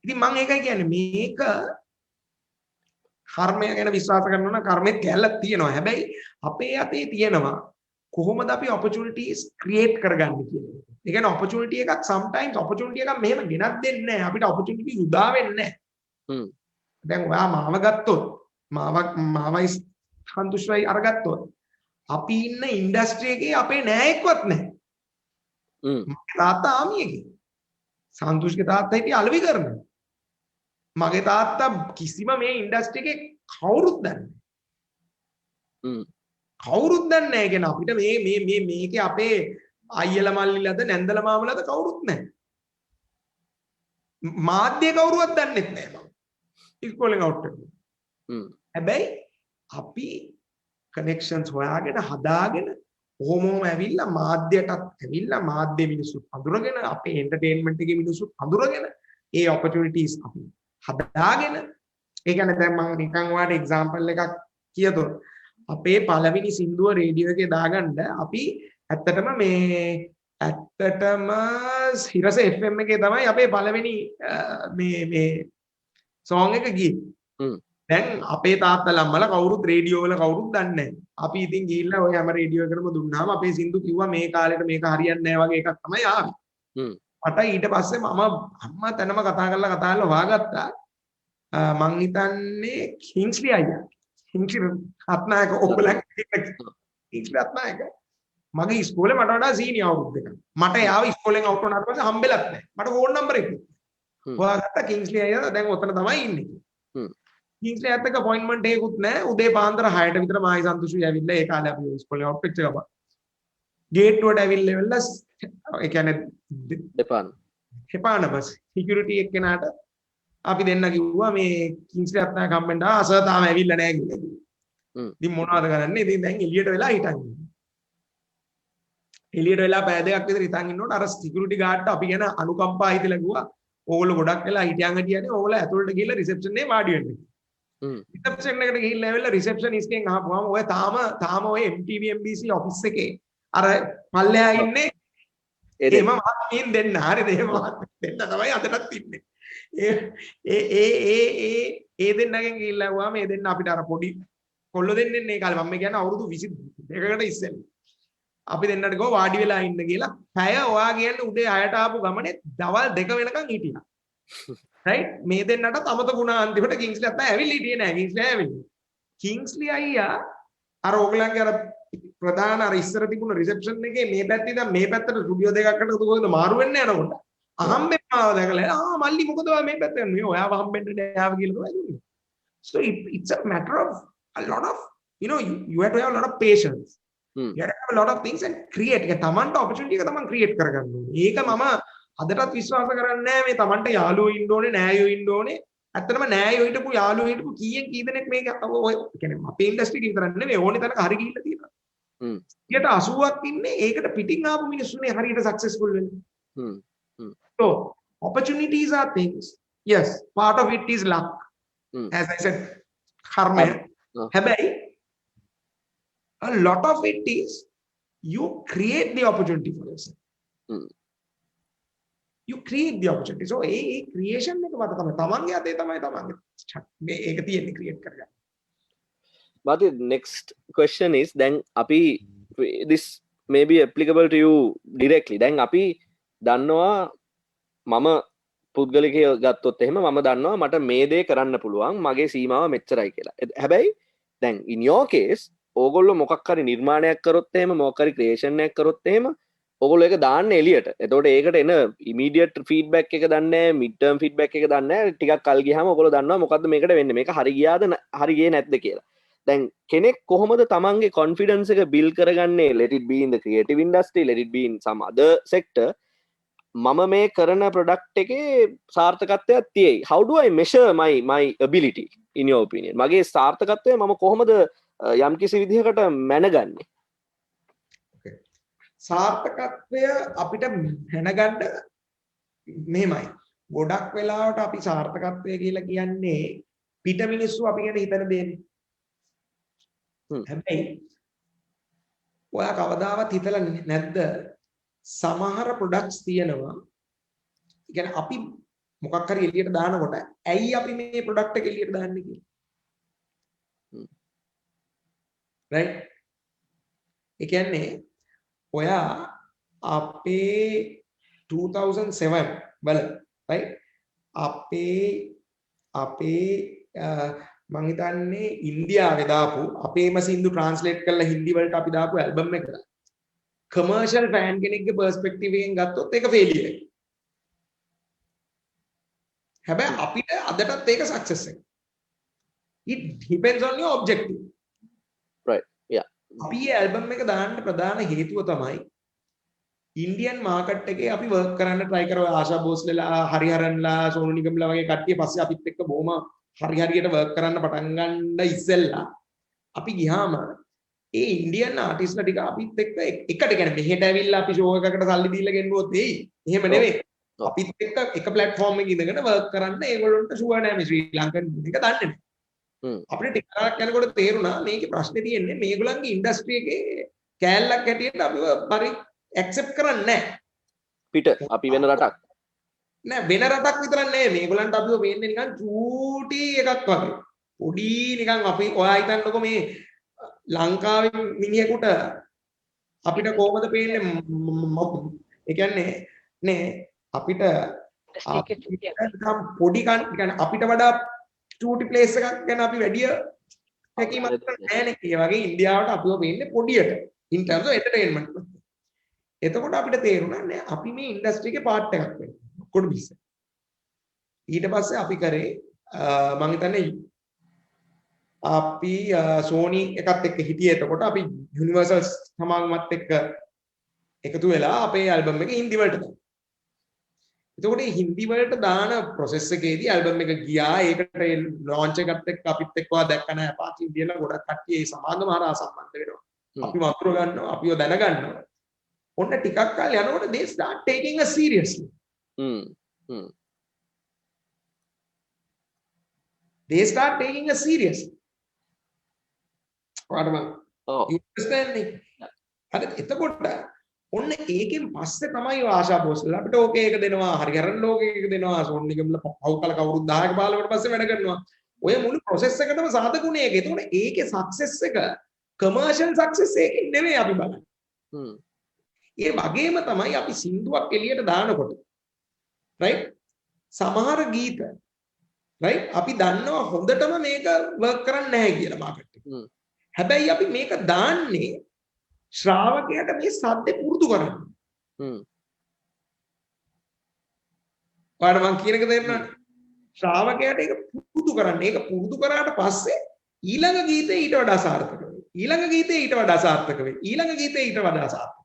ඉතින් මම ඒකයි කියන්නේ මේක කර්මය ගැන විශ්වාස කරනවා නම් කර්මෙත් කැලලක් තියෙනවා. හැබැයි අපේ අතේ තියෙනවා කොහොමද අපි opportunities create කරගන්නේ කියන එක. ඒ කියන්නේ opportunity එකක් sometimes opportunity එකක් මෙහෙම ගෙනත් දෙන්නේ නැහැ. අපිට opportunity උදා වෙන්නේ නැහැ. දැන් ඔයා මාව ගත්තොත් මාවයි සන්තුෂ්වයි අරගත්තොත් අපි ඉන්න ඉන්ඩස්ට්‍රි එකේ අපේ නෑයෙක්වත් නැහැ. මගේ තාත්තා ආමියගේ. සන්තුෂ්ගේ තාත්තා හිටියේ අලෙවි කරනවා. මගේ තාත්තා කිසිම මේ ඉන්ඩස්ට්‍රි එකේ කවුරුත් දන්නේ නැහැ. කවුරුත් දන්නේ නැහැ කියන අපිට මේකේ අපේ අයියලා මල්ලිලාද නැන්දලා මාමලාද කවුරුත් නැහැ. මාධ්‍ය කවුරුවත් දන්නෙත් නැහැ මම. ඉස්කෝලෙන් අවුට් වෙනවා. හැබැයි අපි කනෙක්ෂන්ස් හොයාගෙන හදාගෙන කොහොමම ඇවිල්ලා මාධ්‍යයටත් ඇවිල්ලා මාධ්‍ය මිනිස්සු හඳුරගෙන අපේ එන්ටර්ටේන්මන්ට් එකේ මිනිස්සු හඳුරගෙන ඒ ඔපචුනිටිස් අපි හදාගෙන ඒ කියන්නේ දැන් මම නිකන් ඔයාලට එක්සැම්පල් එකක් කියතොත් අපේ පළවෙනි සින්දුව රේඩියෝ එකේ දාගන්න අපි ඇත්තටම හිරස FM එකේ තමයි අපේ පළවෙනි මේ සෝං එක ගියේ. දැන් අපේ තාත්තලා අම්මලා කවුරුත් රේඩියෝ වල කවුරුත් දන්නේ නැහැ. අපි ඉතින් ගිහිල්ලා ඔය හැම රේඩියෝ එකකටම දුන්නාම අපේ සින්දු කිව්වා මේ කාලෙට මේක හරියන්නේ නැහැ වගේ එකක් තමයි ආවේ. මට ඊට පස්සේ මම අම්මා තැනම කතා කරලා හොයාගත්තා. මං හිතන්නේ කිංස්ලි අයියා. Kingsley Ratnayake ඕගලන් Kingsley Ratnayake. මගේ ඉස්කෝලේ මට වඩා සීනියර් අවුරුදු දෙකක්. මට යාව ඉස්කෝලෙන් අවුට් වුණාට පස්සේ හම්බෙලත් නැහැ. මට ෆෝන් නම්බර් එක. හොයාගත්තා කිංස්ලි අයියා දැන් ඔතන තමයි ඉන්නේ. කිංස්ලි අයත් එක්ක අපොයින්ට්මන්ට් එකකුත් නැහැ. උදේ පාන්දර 6ට විතර මායි සන්තුෂ්යි ඇවිල්ලා ඒ කාලේ අපි ඉස්කෝලේ අවුට් වෙච්ච ගමන් ගේට්ටුවට ඇවිල්ලා ඒ කියන්නේ දෙපාන බස් සිකියුරිටි එක්කෙනාට අපි දෙන්න කිව්වා මේ කිංස්ලි අත්නා කම්බෙන්ඩ් සර් තාම ඇවිල්ලා නැහැ කියලා. ඉතින් මොනවද කරන්නේ? ඉතින් දැන් එළියට වෙලා හිටන් ඉන්නේ. එළියට වෙලා පැය දෙකක් විතර හිටන් ඉන්නකොට අර සිකියුරිටි ගාර්ඩ්ට අපි ගැන අනුකම්පා හිතලා කිව්වා ඕගොල්ලෝ ගොඩක් වෙලා හිටියන් හිටියනේ ඕගොල්ලෝ ඇතුළට ගිහලා රිසෙප්ෂන් එකේ වාඩි වෙන්න. රිසෙප්ෂන් එකට ගිහිල්ලා ඇවිල්ලා රිසෙප්ෂනිස්ට්ගෙන් අහපුවාම ඔය තාම ඔය MTV MBC ඔෆිස් එකේ අර පල්ලෙහා ඉන්නේ එහෙම මහත්මීන් දෙන්න හරිද එහෙම දෙන්න තමයි අදටත් ඉන්නේ. ඒ දෙන්නගෙන් ගිහිල්ලා ආවම මේ දෙන්න අපිට අර පොඩි කොල්ල දෙන්නේ මේ කාලේ මම කියන්නේ අවුරුදු 22කට ඉස්සෙල්ලා. අපි දෙන්නට ගෝ වාඩි වෙලා ඉන්න කියලා පැය ඔයා කියන්නේ උදේ 6ට ආපු ගමනේ දවල් 2 වෙනකන් හිටියා. right මේ දෙන්නට අමතක වුණා අන්තිමට කිංස්ලි අත්තා ඇවිල්ලා හිටියේ නෑ කිංස්ලි ඇවිල්ලා. කිංස්ලි අයියා අර ඕගලන්ගේ අර ප්‍රධාන අර ඉස්සර තිබුණ රිසෙප්ෂන් එකේ මේ පැත්තේ ඉඳන් මේ පැත්තට ස්ටුඩියෝ දෙකකට කොහෙද මාරු වෙන්නේ යනකොට අහම්බෙන් මාව දැකලා මල්ලි මොකද ඔයා මේ පැත්තට යන්නේ ඔයාව හම්බෙන්න නෑව කියලා තමයි කිව්වේ. So it's a matter of a lot of you have to have a lot of patience. You have to have a lot of things and create. ඒක තමන්ට opportunity එක තමන් create කරගන්න ඕනේ. ඒක මම අදටත් විශ්වාස කරන්නේ නැහැ මේ තමන්ට යාළුවෝ ඉන්න ඕනේ නෑයෝ ඉන්න ඕනේ. ඇත්තටම නෑයෝ හිටපු යාළුවෝ හිටපු කීයෙන් කී දෙනෙක් මේක ඔය කියන්නේ අපේ ඉන්ඩස්ට්‍රි එකේ විතරක් නෙමෙයි ඕනේ තැනක හරි ගිහිල්ලා තියෙනවා. 80ක් ඉන්නේ ඒකට පිටින් ආපු මිනිස්සුනේ හරියට සක්සස්ෆුල් වෙන්නේ. So opportunities are things. Yes, part of it is luck. As I said, karma. හැබැයි a lot of it is you create the opportunity for yourself. You create the opportunity. So A creation එක මත තමයි තමන්ගේ අතේ තමයි තමන්ගේ ඒක තියෙන්නේ create කරගන්න. But the next question is then api this may be applicable to you directly. Then api දන්නවා මම පුද්ගලිකව ගත්තොත් එහෙම මම දන්නවා මට මේ දේ කරන්න පුළුවන් මගේ සීමාව මෙච්චරයි කියලා. හැබැයි දැන් in your case ඕගොල්ලෝ මොකක් හරි නිර්මාණයක් කරොත් එහෙම මොකක් හරි ක්‍රියේෂන් එකක් කරොත් එහෙම ඔගොල්ලෝ ඒක දාන්න එළියට. එතකොට ඒකට එන ඉමීඩියට් ෆීඩ්බැක් එක දන්නේ නැහැ, මිඩ් ටර්ම් ෆීඩ්බැක් එක දන්නේ නැහැ. ටිකක් කල් ගියාම ඔගොල්ලෝ දන්නවා මොකද්ද මේකට වෙන්නේ. මේක හරි ගියාද හරි ගියේ නැද්ද කියලා. දැන් කෙනෙක් කොහොමද තමන්ගේ කොන්ෆිඩන්ස් එක බිල්ඩ් කරගන්නේ? let it be in the creative industry, let it be in some other sector. මම මේ කරන ප්‍රොඩක්ට් එකේ සාර්ථකත්වයක් තියෙයි. how do I measure my ability in your opinion? මගේ සාර්ථකත්වය මම කොහොමද යම්කිසි විදිහකට මැනගන්නේ? සාර්ථකත්වය අපිට දැනගන්න මෙහෙමයි. ගොඩක් වෙලාවට අපි සාර්ථකත්වය කියලා කියන්නේ පිට මිනිස්සු අපි ගැන හිතන දෙන්නේ. හැබැයි ඔයා කවදාවත් හිතලා නැද්ද සමහර ප්‍රොඩක්ට්ස් තියෙනවා. ඒ කියන්නේ අපි මොකක් හරි එළියට දානකොට ඇයි අපි මේ ප්‍රොඩක්ට් එක එළියට දාන්නේ කියලා. right? ඒ කියන්නේ ඔයා අපේ 2007 වල right අපේ මං හිතන්නේ ඉන්දියාවේ දාපු අපේම සින්දු ට්‍රාන්ස්ලේට් කරලා හින්දි වලට අපි දාපු ඇල්බම් එක කමර්ෂල් ෆෑන් කෙනෙක්ගේ පර්ස්පෙක්ටිව් එකෙන් ගත්තොත් ඒක ෆේලියර් එකක්. හැබැයි අපිට අදටත් ඒක සක්සස් එකක්. it depends on your objective. right yeah. අපි මේ ඇල්බම් එක දාන්න ප්‍රධාන හේතුව තමයි ඉන්දියන් මාකට් එකේ අපි වර්ක් කරන්න try කරා ආශා භෝස්ලේලා හරිහරන්ලා සෝනු නිගම්ලා වගේ කට්ටිය පස්සේ අපිත් එක්ක බොහොම හරියට වර්ක් කරන්න පටන් ගන්න ඉස්සෙල්ලා අපි ගියාම ඒ ඉන්දියන් ආටිස්ට්ලා ටික අපිත් එක්ක එකට කියන්නේ මෙහෙට ඇවිල්ලා අපි ෂෝ එකකට සල්ලි දීලා ගෙන්නුවොත් එයි. එහෙම නෙවෙයි. අපිත් එක්ක එක ප්ලැට්ෆෝම් එකක ඉඳගෙන වර්ක් කරන්න ඒගොල්ලන්ට ෂුවර් නෑ මේ ශ්‍රී ලංකන් එක දන්නේ නෑ. අපිට ටික කාලයක් යනකොට තේරුණා මේකේ ප්‍රශ්නේ තියෙන්නේ මේගොල්ලන්ගේ ඉන්ඩස්ට්‍රි එකේ කෑල්ලක් හැටියට අපිව පරි ඇක්සෙප්ට් කරන්නේ නැහැ. පිට අපි වෙන රටක්. නෑ වෙන රටක් විතරක් නෙවෙයි මේගොල්ලන්ට අපිව පේන්නේ නිකන් චූටි එකක් වගේ. පොඩි නිකන් අපි ඔයා හිතන්නකෝ මේ ලංකාවේ මිනිහෙකුට අපිට කොහොමද පේන්නේ ඒ කියන්නේ නේ අපිට පොඩි කියන්නේ අපිට වඩා චූටි ප්ලේස් එකක් ගැන අපි වැඩි හැකීමක් නැහැ නේ. ඒ වගේ ඉන්දියාවට අපිව පේන්නේ පොඩියට in terms of entertainment. එතකොට අපිට තේරුණා නේ අපි මේ ඉන්ඩස්ට්‍රි එකේ පාර්ට් එකක් වෙන්න. කොඩ බිස්. ඊට පස්සේ අපි කරේ මම හිතන්නේ අපි සෝනි එකත් එක්ක හිටියේ. එතකොට අපි යුනිවර්සල් සමාගමත් එක්ක එකතු වෙලා අපේ ඇල්බම් එක හින්දි වලට දානවා. එතකොට මේ හින්දි වලට දාන process එකේදී ඇල්බම් එක ගියා. ඒකට launch එකත් එක්ක අපිත් එක්ක දැක්ක නැහැ. පාටි ඉන්දියලා ගොඩක් කට්ටිය ඒ සමාගම හරහා සම්බන්ධ වෙනවා. අපි වතුර ගන්නවා, අපිව දැන ගන්නවා. ඔන්න ටිකක් කාලේ යනකොට they start taking us seriously. They start taking us seriously. you understand me? හරි එතකොට ඔන්න ඒකෙන් පස්සේ තමයි ආශා භෝස්ලලා අපිට ඕකේ එක දෙනවා හරිහරන් ලෝකේ එක දෙනවා සෝන් නිගම්ලා පවුකල කවුරුත් 10ක 15කට පස්සේ වැඩ කරනවා. ඔය මුළු process එකටම සාධකුණේ ඒක. එතකොට ඒකේ success එක commercial success එකකින් නෙමෙයි අපි බලන්නේ. ඒ වගේම තමයි අපි සින්දුවක් එළියට දානකොට right සමහර ගීත right අපි දන්නවා හොඳටම මේක work කරන්නේ නැහැ කියලා මාකට් එකේ. හැබැයි අපි මේක දාන්නේ ශ්‍රාවකයාට මේ සද්දේ පුරුදු කරන්න. ඔයාලට මම කියන එක තේරුණාද? ශ්‍රාවකයාට ඒක පුරුදු කරන්න. ඒක පුරුදු කරාට පස්සේ ඊළඟ ගීතේ ඊට වඩා සාර්ථක වෙයි. ඊළඟ ගීතේ ඊට වඩා සාර්ථක වෙයි. ඊළඟ ගීතේ ඊට වඩා සාර්ථක.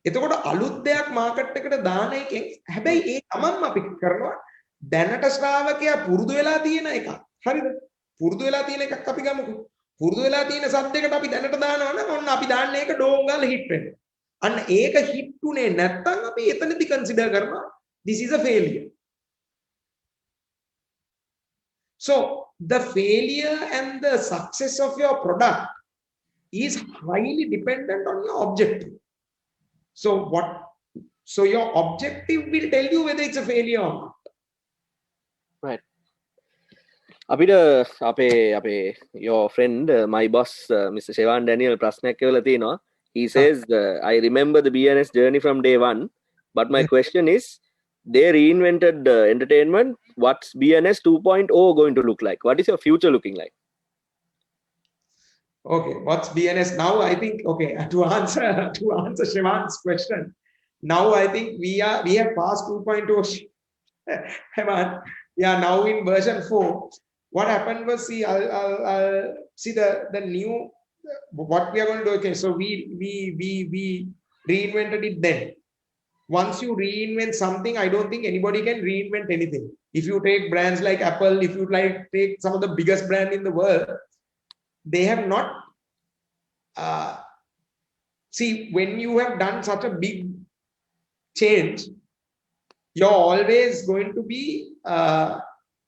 එතකොට අලුත් දෙයක් මාකට් එකට දාන එකෙන් හැබැයි ඒ තමන්ම අපි කරනවා දැනට ශ්‍රාවකයා පුරුදු වෙලා තියෙන එකක්. හරිද? පුරුදු වෙලා තියෙන එකක් අපි ගමුකෝ. පුරුදු වෙලා තියෙන සද්දයකට අපි දැනට දානවා නම් ඔන්න අපි දාන්නේ ඒක ඩෝංගල් හිට් වෙනවා. අන්න ඒක හිට් උනේ නැත්තම් අපි එතනදි කන්සිඩර් කරනවා this is a failure. So the failure and the success of your product is highly dependent on your objective. So your objective will tell you whether it's a failure or not. Right. අපිට අපේ your friend my boss Mr. Shevan Daniel ප්‍රශ්නයක් කියලා තියෙනවා. He says I remember the BNS journey from day one, but my question is they reinvented entertainment. What's BNS 2.0 going to look like? What is your future looking like? Okay, what's BNS now? I think okay, to answer Shevan's question, now I think we have passed 2.0. Heman, we are now in version 4. what happened was, see, I'll see the new, what we are going to do. Okay, so we reinvented it then. Once you reinvent something, I don't think anybody can reinvent anything. If you take brands like Apple, if you take some of the biggest brand in the world, they have not, see, when you have done such a big change, you're always going to be,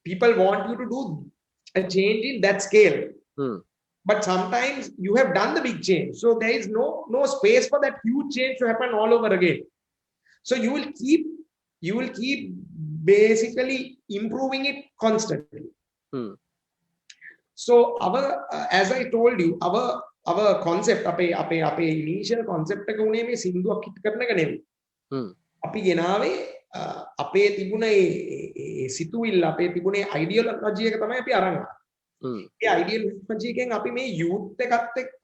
people want you to do a change in that scale. But sometimes you have done the big change, so there is no space for that huge change to happen all over again. So you will keep basically improving it constantly. So our, as I told you, our concept, ape initial concept එක උනේ මේ සින්දුවක් හිට කරන එක නෙවෙයි. අපි ගෙනාවේ අපේ තිබුණ ඒ සිතුවිල්ල, අපේ තිබුණේ ideology එක තමයි අපි අරන් ආවේ. ඒ ideology එකෙන් අපි මේ youth එකත් එක්ක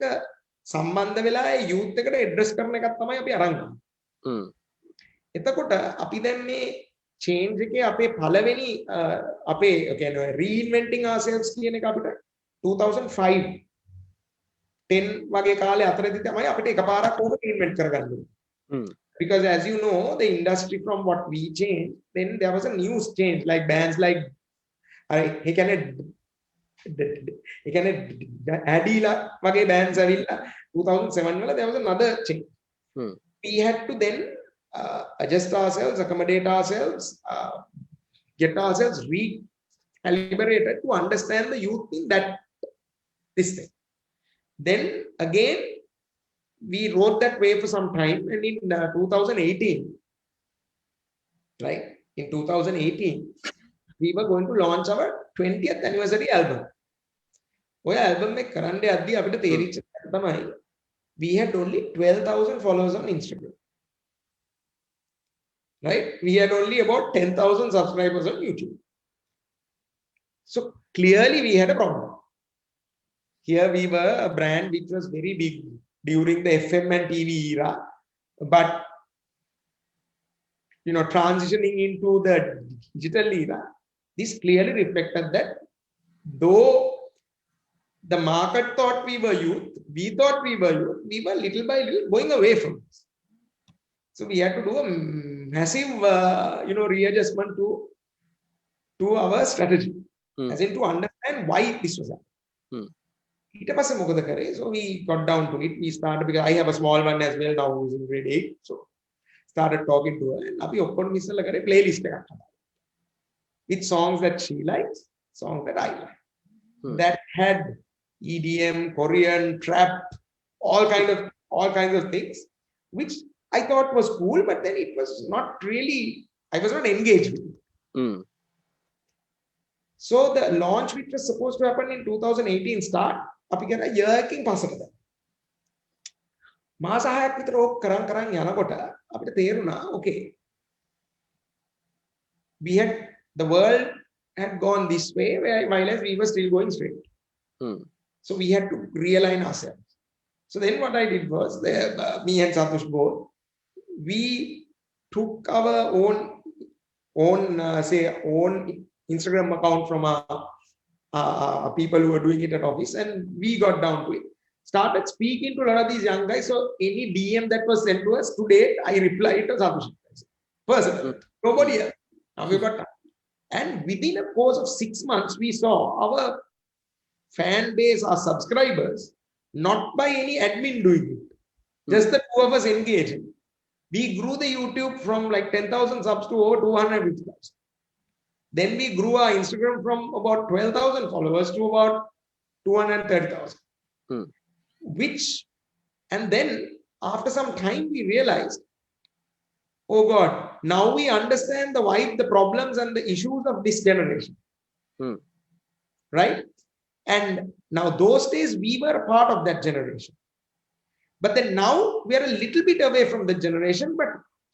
සම්බන්ධ වෙලා ඒ youth එකට address කරන එකක් තමයි අපි අරන් ආවේ. එතකොට අපි දැන් මේ change එකේ අපේ පළවෙනි අපේ කියන්නේ reinventing ourselves කියන එක අපිට 2005 10 වගේ කාලේ අතරදී තමයි අපිට එකපාරක් කොහොමද reinvent කරගන්න ඕනේ. Because as you know, the industry from what we changed, then there was a new change, like bands like he can Adila wage bands avilla 2007 wala, there was another change. We had to then adjust ourselves, accommodate ourselves, get ourselves recalibrated to understand the youth in that this thing. Then again we rode that wave for some time, and in 2018, right, in 2018 we were going to launch our 20th anniversary album. ඔය album එක කරන්න යද්දී අපිට තේරිච්ච එක තමයි we had only 12,000 followers on Instagram, right? We had only about 10,000 subscribers on YouTube. So clearly we had a problem. Here we were a brand which was very big during the FM and TV era, but you know, transitioning into the digital era, this clearly reflected that though the market thought we were youth, we thought we were youth, we were little by little going away from this. So we had to do a massive, you know, readjustment to our strategy, as in to understand why this was happening. So we got down to it. We started, because I have a small one as well now who's in grade 8. So started talking to her, and abhi oppon missala kare playlist ekak with songs that she likes, songs that I like. That had EDM, Korean, trap, all kinds of things, which I thought was cool, but then it was not really, I was not engaged with it. So the launch, which was supposed to happen in 2018, start අපි කියන යර්කින් පස්සට මාස 6ක් විතර ඕක කරන් යනකොට අපිට තේරුණා, okay, the world had gone this way, while we were still going straight. So we had to realign ourselves. So then what I did was, me and Satush both, we took our own Instagram account from people who were doing it at office, and we got down to it, started speaking to a lot of these young guys. So any DM that was sent to us today, I replied to Satush personally, nobody else. Now we got time. And within a course of 6 months, we saw our fan base, our subscribers, not by any admin doing it, just the two of us engaging. We grew the YouTube from like 10,000 subs to over 250,000. Then we grew our Instagram from about 12,000 followers to about 230,000. And then after some time we realized, oh God, now we understand the why, the problems and the issues of this generation. Right? And now those days we were a part of that generation. But then now we are a little bit away from the generation, but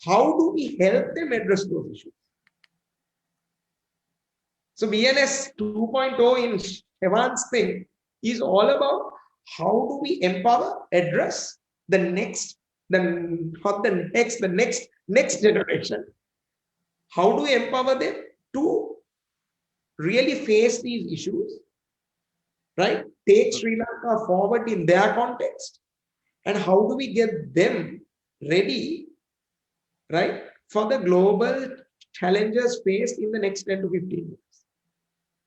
how do we help them address those issues? So BNS 2.0 in Shevan's thing is all about how do we empower, address the next generation. How do we empower them to really face these issues, right? Take Sri Lanka forward in their context, and how do we get them ready, right, for the global challenges faced in the next 10 to 15 years.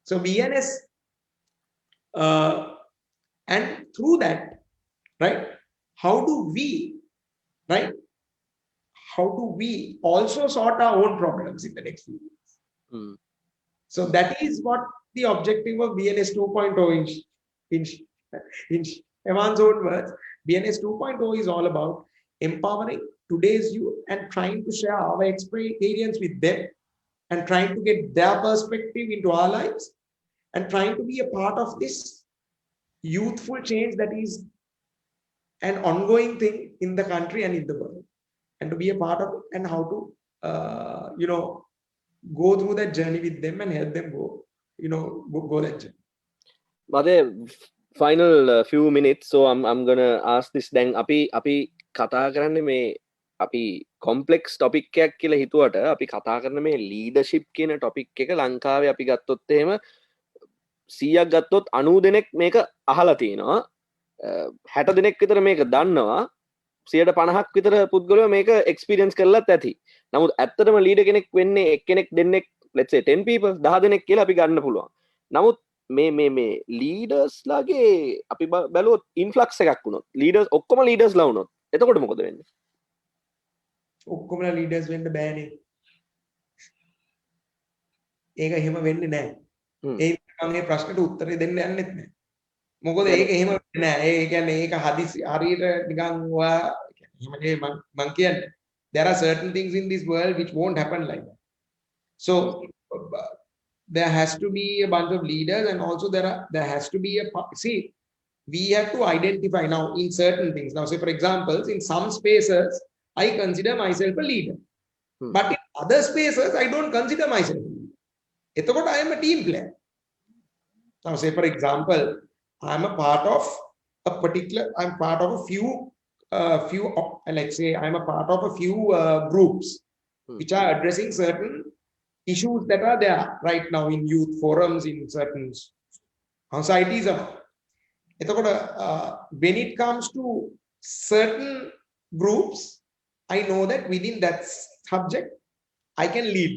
So BNS, and through that, right, how do we, right, how do we also sort our own problems in the next few years? So that is what the objective of BNS 2.0 in Evan's own words. BNS 2.0 is all about empowering today's youth and trying to share our experience with them and trying to get their perspective into our lives and trying to be a part of this youthful change that is an ongoing thing in the country and in the world, and to be a part of it and how to go through that journey with them and help them go that journey. But final few minutes, so I'm gonna ask this. Then අපි කතා කරන්නේ මේ අපි complex topic එකක් කියලා හිතුවට අපි කතා කරන මේ ලීඩර්ෂිප් කියන ටොපික් එක ලංකාවේ අපි ගත්තොත් එහෙම 100ක් ගත්තොත් 90 දෙනෙක් මේක අහලා තියෙනවා, 60 දෙනෙක් විතර මේක දන්නවා, 150ක් විතර පුද්ගලයෝ මේක එක්ස්පීරියන්ස් කරලත් ඇති. නමුත් ඇත්තටම ලීඩර් කෙනෙක් වෙන්නේ එක්කෙනෙක් දෙන්නෙක්, let's say 10 people 10 දෙනෙක් කියලා අපි ගන්න පුළුවන්. නමුත් මේ ලීඩර්ස් ලාගේ අපි බැලුවොත් ඉන්ෆ්ලක්ස් එකක් වුණොත්, ලීඩර්ස් ඔක්කොම ලීඩර්ස් ලා වුණොත් එතකොට මොකද වෙන්නේ? ඔක්කොමලා ලීඩර්ස් වෙන්න බෑනේ. ඒක එහෙම වෙන්නේ නැහැ. ඒ මම මේ ප්‍රශ්නට උත්තරේ දෙන්න යන්නෙත් නැහැ. මොකද ඒක එහෙම වෙන්නේ නැහැ. ඒ කියන්නේ ඒක හදිසි හරියට නිකන් ඔයා එහෙම මං කියන්නේ there are certain things in this world which won't happen like that. So there has to be a bunch of leaders, and also there has to be we have to identify now in certain things. Now say for example, in some spaces I consider myself a leader, but in other spaces I don't consider myself a leader. Ethokota I am a team player. Now say for example, I'm part of a few let's say I'm a part of a few groups which are addressing certain issues that are there right now in youth forums in certain societies. When it comes to certain groups, I know that within that subject I can lead.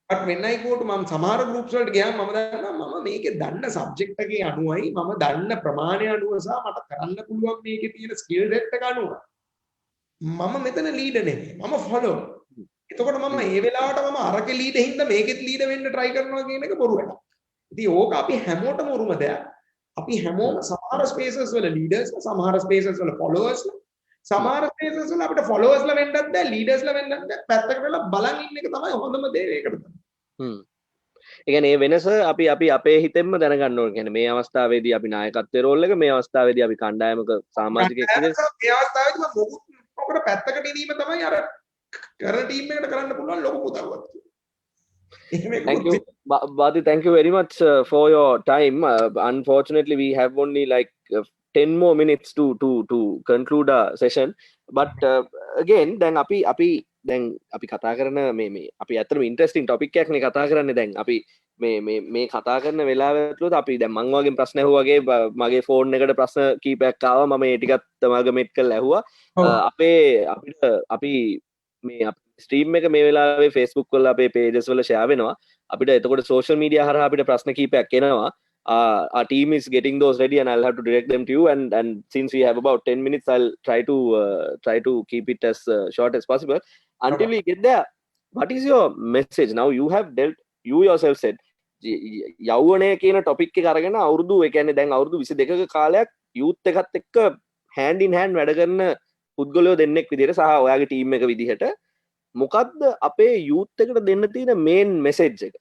But when I go to samara groups වලට ගියාම මම දන්නවා මම මේකේ දන්න subject එකේ අනුවයි මම දන්න ප්‍රමාණය අනුව සහ මට කරන්න පුළුවන් මේකේ තියෙන ස්කිල් සෙට් එක අනුව මම මෙතන ලීඩර් නෙමෙයි, මම ෆලෝ. එතකොට මම මේ වෙලාවට මම අරකේ ලීඩර් හින්දා මේකෙත් ලීඩර් වෙන්න try කරනවා කියන එක බොරු වැඩක්. ඉතින් ඕක අපි හැමෝටම උරුම දෙයක්. අපි හැමෝම සමහර ස්පේසස් වල ලීඩර්ස්, සමහර ස්පේසස් වල ෆලෝවර්ස්, සමහර ස්පේසස් වල අපිට ෆලෝවර්ස් ලා වෙන්නත් බෑ, ලීඩර්ස් ලා වෙන්නත් බෑ. පැත්තකට වෙලා බලන් ඉන්න එක තමයි හොඳම දේ ඒකට. ඒ කියන්නේ මේ වෙනස අපි අපේ හිතෙන්ම දැනගන්න ඕනේ. කියන්නේ මේ අවස්ථාවේදී අපි නායකත්වයේ රෝල් එක, මේ අවස්ථාවේදී අපි කණ්ඩායමක සමාජිකයෙක් විදිහට, මේ අවස්ථාවේදී මම මොකද පැත්තකට ඉඳීම තමයි අර කරන ටීම් එකට කරන්න පුළුවන් ලොකු උදව්වක්. Thank you, Badi. Thank you very much for your time. Unfortunately, we have only like 10 more minutes to conclude our session. But again, then අපි කතා කරන මේ අපි ඇත්තටම ඉන්ටරෙස්ටිං ටොපික් එකක් නේ කතා කරන්නේ. දැන් අපි මේ කතා කරන වෙලාවේ ඇතුළත අපි දැන් මං වගේ ප්‍රශ්න ඇහුවා වගේ මගේ ෆෝන් එකට ප්‍රශ්න කීපයක් ආවා. මම ඒ ටිකත් තමගමෙට් කරලා ඇහුවා. අපි මේ ස්ට්‍රීම් එක මේ වෙලාවේ Facebook වල අපේ pages වල share වෙනවා. අපිට එතකොට social media හරහා අපිට ප්‍රශ්න කීපයක් එනවා. Our team is getting those ready and I'll have to direct them to you, and since we have about 10 minutes, I'll try to keep it as short as possible. Until we get there, what is your message? Now you yourself said යෞවනය කියන topic එක අරගෙන අවුරුදු ඒ කියන්නේ දැන් අවුරුදු 22ක කාලයක් youth එකත් එක්ක hand in hand වැඩ කරන පුද්ගලයෝ දෙන්නෙක් විදිහට සහ ඔයාගේ ටීම් එක විදිහට මොකද්ද අපේ youth එකට දෙන්න තියෙන main message එක?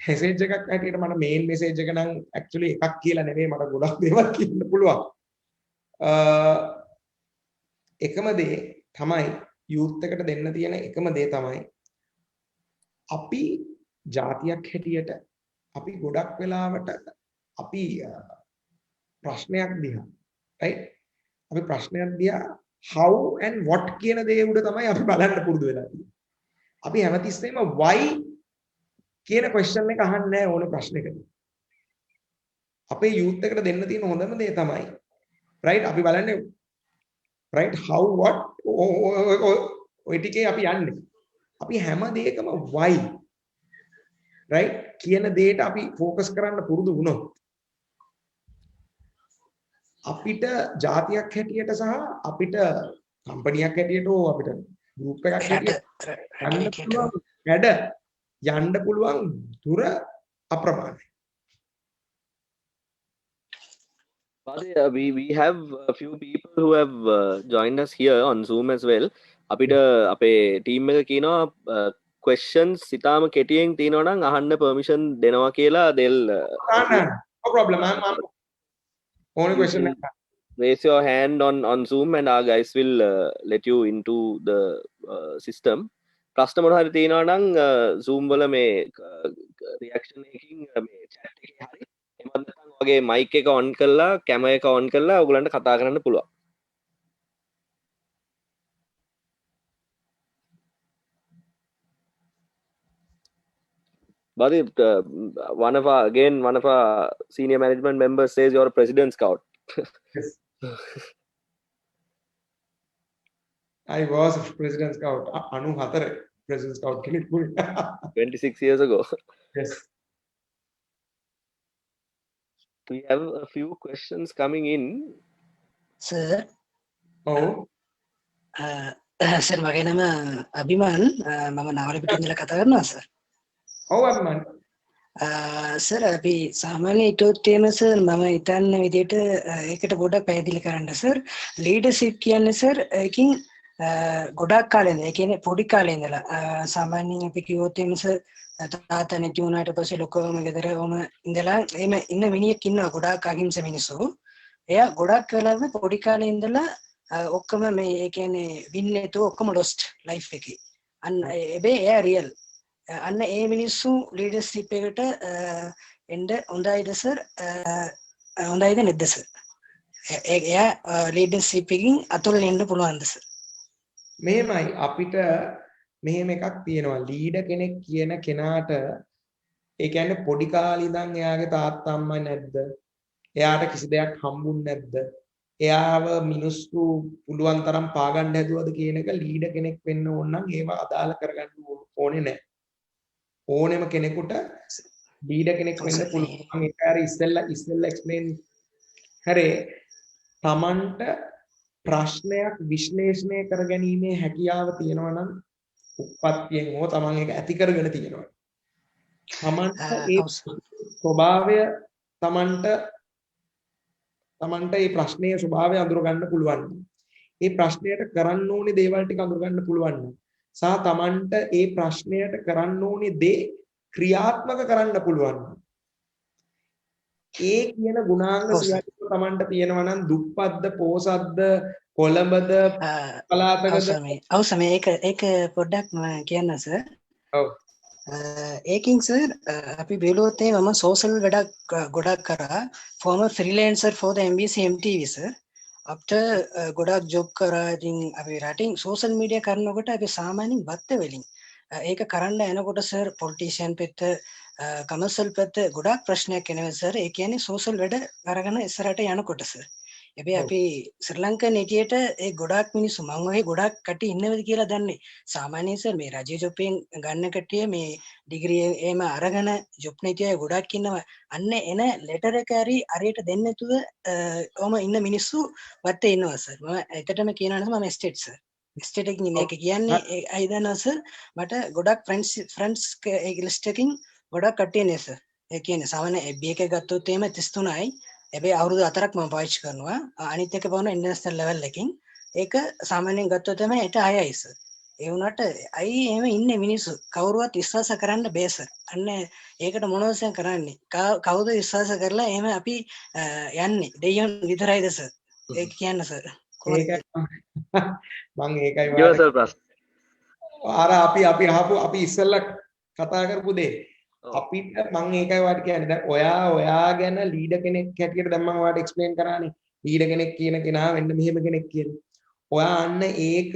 message එකක් හැටියට මට main message එක නම් actually එකක් කියලා නෙමෙයි, මට ගොඩක් දේවල් කියන්න පුළුවන්. එකම දේ තමයි youth එකට දෙන්න තියෙන එකම දේ තමයි අපි ජාතියක් හැටියට අපි ගොඩක් වෙලාවට අපි ප්‍රශ්නයක් දිහා right අපි ප්‍රශ්නයක් දිහා how and what කියන දේ උඩ තමයි අපි බලන්න පුරුදු වෙලා තියෙන්නේ. අපි හැමතිස්සෙම why කියන question එක අහන්නේ නැහැ ඕනේ ප්‍රශ්නෙකට. අපේ youth එකට දෙන්න තියෙන හොඳම දේ තමයි right අපි බලන්නේ right how what ඔය ටිකේ අපි යන්නේ. අපි හැම දෙයකම why right කියන දෙයට අපි focus කරන්න පුරුදු වුණොත් අපිට જાතියක් හැටියට සහ අපිට කම්පැනියක් හැටියට ඕ අපිට ගෲප් එකක් හැටියට යන්න පුළුවන් දුර අප්‍රමාණයි. We have a few people who have joined us here on Zoom as well. අපිට අපේ ටීම් එක කියනවා questions ඉතාලම කෙටියෙන් තියෙනවා නම් අහන්න permission දෙනවා කියලා no problem I'm only question raise your hand on Zoom and our guys will let you into the system. ප්‍රශ්න මොනවා හරි තියෙනවා නම් Zoom වල මේ reaction එකකින් මේ chat එකේ හරි එහෙම නැත්නම් වගේ mic එක on කරලා camera එක on කරලා ඔයගලන්ට කතා කරන්න පුළුවන්. But one of our senior management members says you're a president scout. Yes. I was a president scout. Anu Hatare, president scout. 26 years ago. Yes. We have a few questions coming in. Sir. Oh. Sir, මගේ නම අභිමාන් මම නාවලපිටින් ඉඳලා කතා කරනවා sir. ඔව් අභිමාන්. Sir අපි සාමාන්‍ය ඊටෝටේම sir මම හිතන්න විදිහට ඒකට පොඩ්ඩක් පැහැදිලි කරන්න සර්. ලීඩර්ෂිප් කියන්නේ සර් එකකින් ගොඩක් කාලේ ඉඳලා ඒ කියන්නේ පොඩි කාලේ ඉඳලා සාමාන්‍යයෙන් අපි කිව්වොත් එimhe සර් තාත්තා නැති වුණාට පස්සේ ලොකෝම ගෙදරම ඉඳලා එහෙම ඉන්න මිනිහෙක් ඉන්නවා ගොඩක් අහිංස මිනිස්සු. එයා ගොඩක් වෙලාවෙ පොඩි කාලේ ඉඳලා ඔක්කොම මේ ඒ කියන්නේ වින්නේ තෝ ඔක්කොම lost life එකේ. අන්න එබේ එයා real. අන්න ඒ මිනිස්සු ලීඩර්ෂිප් එකට එන්න හොඳයිද සර්? හොඳයිද නැද්ද සර්? එයා ලීඩර්ෂිප් එකකින් අතුල් වෙන්න පුළුවන්ද සර්? මෙහෙමයි අපිට මෙහෙම එකක් තියෙනවා ලීඩර් කෙනෙක් කියන කෙනාට ඒ කියන්නේ පොඩි කාලේ ඉඳන් එයාගේ තාත්තා අම්මා නැද්ද? එයාට කිසි දෙයක් හම්බුන්නේ නැද්ද? එයාව මිනිස්සු පුළුවන් තරම් පාගන්න හැදුවද කියන එක ලීඩර් කෙනෙක් වෙන්න ඕන නම් ඒව අදාළ කරගන්න ඕනේ නැහැ. ඕනෙම කෙනෙකුට ලීඩර් කෙනෙක් වෙන්න පුළුවන්. ඒක හරි ඉස්සෙල්ලා එක්ස්ප්ලেইন කරේ තමන්ට ප්‍රශ්නයක් විශ්ලේෂණය කරගැනීමේ හැකියාව තියෙනවා නම් උප්පත්තියෙන් හෝ තමන් ඒක ඇති කරගෙන තියෙනවා. තමන්ට ඒ ස්වභාවය තමන්ට ඒ ප්‍රශ්නයේ ස්වභාවය අඳුර ගන්න පුළුවන්. ඒ ප්‍රශ්නයට කරන්න ඕනේ දේවල් ටික අඳුර ගන්න පුළුවන්. සහ තමන්ට ඒ ප්‍රශ්නයට කරන්න ඕනේ දේ ක්‍රියාත්මක කරන්න පුළුවන්. ඒ කියන ගුණාංග සියල්ල තමන්ට තියෙනවා නම් දුප්පත්ද පෝසත්ද කොළඹද පළාතකද ඔව් සමේ ඒක පොඩ්ඩක් මම කියන්න සර්. ඔව් ඒකින් සර් අපි බැලුවොත් මම සෝෂල් වැඩක් ගොඩක් කරා former freelancer for the MBC MTV sir. after ගොඩක් ජොබ් කරා ඉතින් අපි රටින් සෝෂල් මීඩියා කරනකොට අපි සාමාන්‍යයෙන් බත්ත වලින් ඒක කරන්න යනකොට සර් පොලිටිෂියන් පෙත්ත කමර්ෂල් පැත්ත ගොඩක් ප්‍රශ්නයක් එනවා සර්. ඒ කියන්නේ සෝෂල් වැඩ අරගෙන ඉස්සරහට යනකොට සර්. හැබැයි අපි ශ්‍රී ලංකන් එටියට ඒ ගොඩක් මිනිස්සු මම වගේ ගොඩක් කටි ඉන්නවද කියලා දන්නේ. සාමාන්‍යයෙන් සර් මේ රජයේ ජොබ් එකෙන් ගන්න කට්ටිය මේ ඩිග්‍රී එහෙම අරගෙන ජොබ් නැති අය ගොඩක් ඉන්නවා. අන්න එන ලෙටර් එක හරි හරියට දෙන්නේ නැතුව ඔහම ඉන්න මිනිස්සු වත්තේ ඉන්නවා සර්. මම ඇත්තටම කියනවා නම් මම ස්ටේට් සර්. ස්ටේට් එකකින් ඉන්නේ. ඒක කියන්නේ අය දන්නවා සර් මට ගොඩක් ෆ්‍රෙන්ඩ්ස් ඒ ලිස්ට් එකකින් ගොඩක් කට්ටිය නේ සර්. ඒ කියන්නේ සාමාන්‍ය FB එක ගත්තොත් එහෙම 33යි. හැබැයි අවුරුදු 4ක් මම පාවිච්චි කරනවා. අනිත් එක බලන ඉන්ටර්නැෂනල් ලෙවල් එකකින් ඒක සාමාන්‍යයෙන් ගත්තොත් තමයි 6යි සර්. ඒ වුණාට අයි එහෙම ඉන්නේ මිනිස්සු කවුරුවත් විශ්වාස කරන්න බෑ සර්. අන්න ඒකට මොනවද කරන්නේ? කවුද විශ්වාස කරලා එහෙම අපි යන්නේ? දෙයියන් විතරයිද සර්? ඒක කියන්න සර්. මම ඒකයි සර් ප්‍රශ්න. අර අපි අපි ඉස්සෙල්ලා කතා කරපු දේ අපිට මම ඒකයි වාට කියන්නේ දැන් ඔයා ගැන ලීඩර් කෙනෙක් හැටියට දැන් මම වාට එක්ස්ප්ලেইন කරානේ ලීඩර් කෙනෙක් කියන කෙනා වෙන්න මෙහෙම කෙනෙක් කියලා. ඔයා අන්න ඒක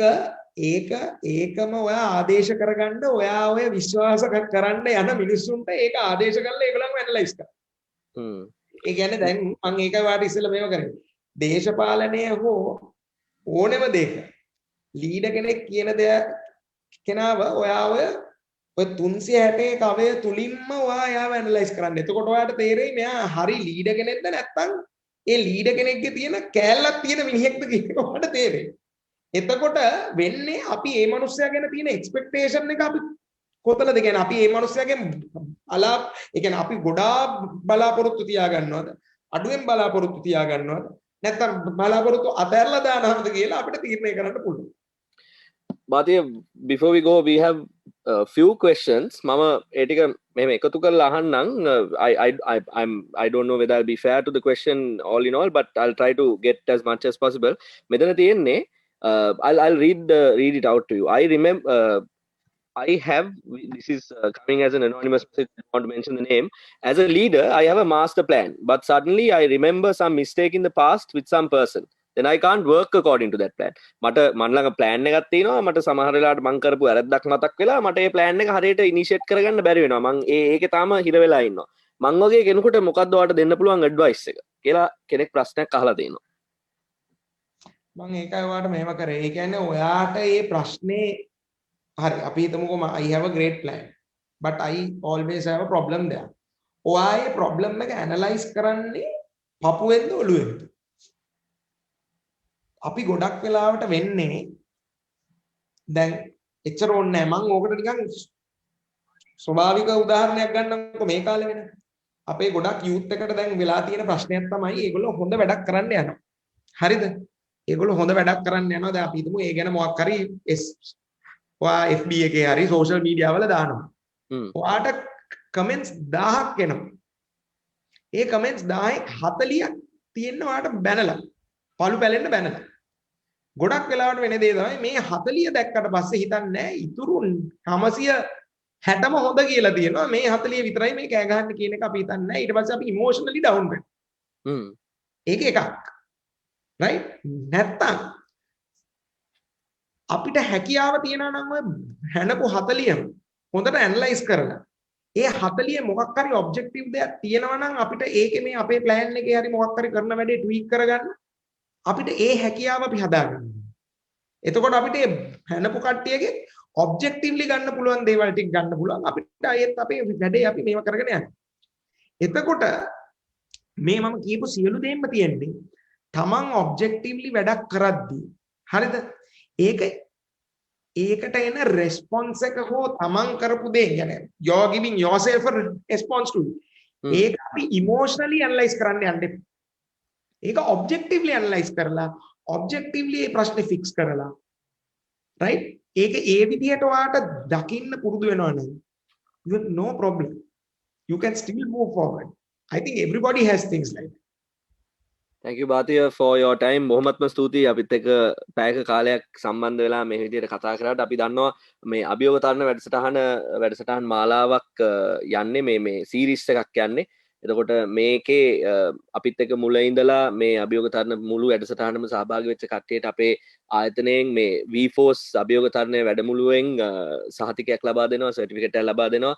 ඒකම ඔයා ආදේශ කරගන්න ඔයා ඔය විශ්වාස කරන්න යන මිනිස්සුන්ට ඒක ආදේශ කරලා ඒගොල්ලන්ව ඇනලයිස් කරන්න. ඒ කියන්නේ දැන් මම ඒකයි වාට ඉස්සෙල්ලා මේව කරේ. දේශපාලනය හෝ ඕනෙම දෙයක ලීඩර් කෙනෙක් කියන දේ කෙනාව ඔයා ඔය 361 කවය තුලින්ම ඔයා යාව ඇනලයිස් කරන්න. එතකොට ඔයාට තේරෙයි මෙයා හරි ලීඩර් කෙනෙක්ද නැත්නම් ඒ ලීඩර් කෙනෙක්ගේ තියෙන කෑල්ලක් තියෙන මිනිහෙක්ද කියන එක ඔයාට තේරෙයි. එතකොට වෙන්නේ අපි මේ මිනිස්සයා ගැන තියෙන එක්ස්පෙක්ටේෂන් එක අපි කොතනද කියන්නේ අපි මේ මිනිස්සයාගෙන් ඒ කියන්නේ අපි ගොඩාක් බලාපොරොත්තු තියා ගන්නවද අඩුවෙන් බලාපොරොත්තු තියා ගන්නවද නැත්නම් බලාපොරොත්තු අතහැරලා දානවද කියලා අපිට තීරණය කරන්න පුළුවන්. Bhatia, before we go, we have a few questions. Mama, etika meme ekatu karala ahannan. I don't know whether I'll be fair to the question all in all, but I'll try to get as much as possible. Medana thiyenne, I'll read it out to you. I remember. I have, this is coming as an anonymous message, I don't want to mention the name. As a leader, I have a master plan, but suddenly I remember some mistake in the past with some person. Then I can't work according to that plan. මට මන් ළඟ plan එකක් තියෙනවා. මට සමහර වෙලාවට මං කරපු වැරද්දක් මතක් වෙලා මට ඒ plan එක හරියට initiate කරගන්න බැරි වෙනවා. මං ඒකේ තාම හිර වෙලා ඉන්නවා. මං වගේ කෙනෙකුට මොකද්ද ඔයාලට දෙන්න පුළුවන් advice එක කියලා කෙනෙක් ප්‍රශ්නයක් අහලා තියෙනවා. මං ඒකයි ඔයාලට මෙහෙම කරේ. ඒ කියන්නේ ඔයාට මේ ප්‍රශ්නේ හරි අපි හිතමුකෝ I have a great plan but I always have a problem there. ඔයාගේ problem එක analyze කරන්නේ පපුවෙන්ද ඔළුවෙන්ද? අපි ගොඩක් වෙලාවට වෙන්නේ දැන් එච්චර ඕනේ නැහැ. මම ඕකට නිකන් ස්වභාවික උදාහරණයක් ගන්නම්කො මේ කාලේ වෙන. අපේ ගොඩක් youth එකට දැන් වෙලා තියෙන ප්‍රශ්නයක් තමයි ඒගොල්ලෝ හොඳ වැඩක් කරන්න යනවා. හරිද? ඒගොල්ලෝ හොඳ වැඩක් කරන්න යනවා. දැන් අපි හිතමු ඒ ගැන මොකක් හරි ඔයා FB එකේ හරි social media වල දානවා. ඔයාට comments 1000ක් එනවා. ඒ comments 1000ක් 40ක් තියෙන ඔයාට බැනලා පළු පැලෙන්න බැනලා. ගොඩක් වෙලාවට වෙන දේ තමයි මේ 40 දැක්කට පස්සේ හිතන්නේ නැහැ ඉතුරු 960ම හොඳ කියලා තියෙනවා. මේ 40 විතරයි මේ කෑ ගහන්න කියන එක අපි හිතන්නේ නැහැ. ඊට පස්සේ අපි emotionally down වෙනවා. ඒක එකක්. right? නැත්තම් අපිට හැකියාව තියනවා නම් ඔය හැනපු 40ම හොඳට ඇනලයිස් කරලා ඒ 40 මොකක් හරි ඔබ්ජෙක්ටිව් දෙයක් තියෙනවා නම් අපිට ඒකේ මේ අපේ ප්ලෑන් එකේ හරි මොකක් හරි කරන වැඩේ ට්වීක් කරගන්න අපිට ඒ හැකියාව අපි හදාගන්න. එතකොට අපිට හැනපු කට්ටියගේ ඔබ්ජෙක්ටිව්ලි ගන්න පුළුවන් දේවල් ටික ගන්න පුළුවන්. අපිට ආයෙත් අපේ වැඩේ අපි මේව කරගෙන යන්න. එතකොට මේ මම කියපු සියලු දේම තියෙන්නේ තමන් ඔබ්ජෙක්ටිව්ලි වැඩක් කරද්දී හරිද? ඒකට එන response එක හෝ තමන් කරපු දේ يعني you are giving yourself a response to it. ඒක අපි emotionally analyze කරන්න යන්න එපා. ඒක objectively analyze කරලා objectively ඒ ප්‍රශ්නේ fix කරලා right ඒක ඒ විදිහට ඔයාට දකින්න පුරුදු වෙනවා නම් you have no problem, you can still move forward. I think everybody has things like that. Thank you Bhatia for your time. බොහොමත්ම ස්තුතියි අපිත් එක්ක පැයක කාලයක් සම්බන්ධ වෙලා මේ විදිහට කතා කරාට. අපි දන්නවා මේ අභියෝග තරණ වැඩසටහන් මාලාවක් යන්නේ මේ සීරීස් එකක් යන්නේ. එතකොට මේකේ අපිත් එක්ක මුල ඉඳලා මේ අභියෝග තරණ මුළු වැඩසටහනම සහභාගී වෙච්ච කට්ටියට අපේ ආයතනයෙන් මේ V-Force අභියෝග තරණය වැඩමුළුවෙන් සහතිකයක් ලබා දෙනවා, සර්ටිෆිකේට් එකක් ලබා දෙනවා.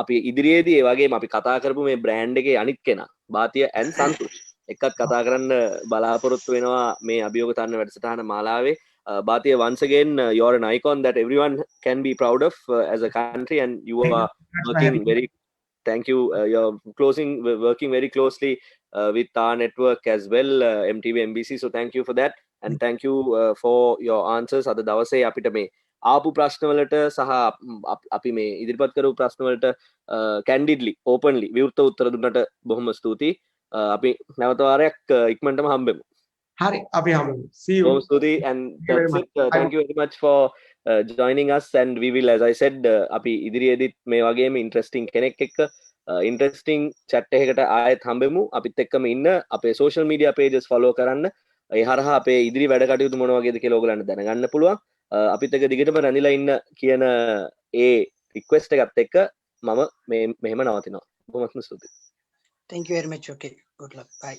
අපි ඉදිරියේදී ඒ වගේම අපි කතා කරපු මේ බ්‍රෑන්ඩ් එකේ අනිත් කෙනා Bhatia and Santosh එකත් කතා කරන්න බලාපොරොත්තු වෙනවා මේ අභියෝග තරණ වැඩසටහන මාලාවේ. Bhatia, once again you're an icon that everyone can be proud of as a country, and you are working very thank you you're working very closely with our network as well, MTV MBC, so thank you for that, and thank you for your answers. අද දවසේ අපිට මේ ආපු ප්‍රශ්නවලට සහ අපි මේ ඉදිරිපත් කරපු ප්‍රශ්නවලට candidly openly විවෘත උත්තර දුන්නට බොහොම ස්තුතියි. අපි නැවත වාරයක් ඉක්මනටම හම්බෙමු. හරි අපි හම්බෙමු. See you. බොහොම ස්තුතියි, and that's it. Thank you very much for joining us, and we will, as I said, අපි ඉදිරියේදීත් මේ වගේම interesting කෙනෙක් එක්ක interesting chat එකකට ආයෙත් හම්බෙමු. අපිත් එක්කම ඉන්න අපේ social media pages follow කරන්න. ඒ හරහා අපේ ඉදිරි වැඩ කටයුතු මොන වගේද කියලා ඔයගලන්ට දැනගන්න පුළුවන්. අපිත් එක්ක දිගටම රැඳිලා ඉන්න කියන ඒ request එකත් එක්ක මම මෙහෙම නවතිනවා. බොහොමත්ම ස්තුතියි. Thank you very much. Okay, good luck. Bye.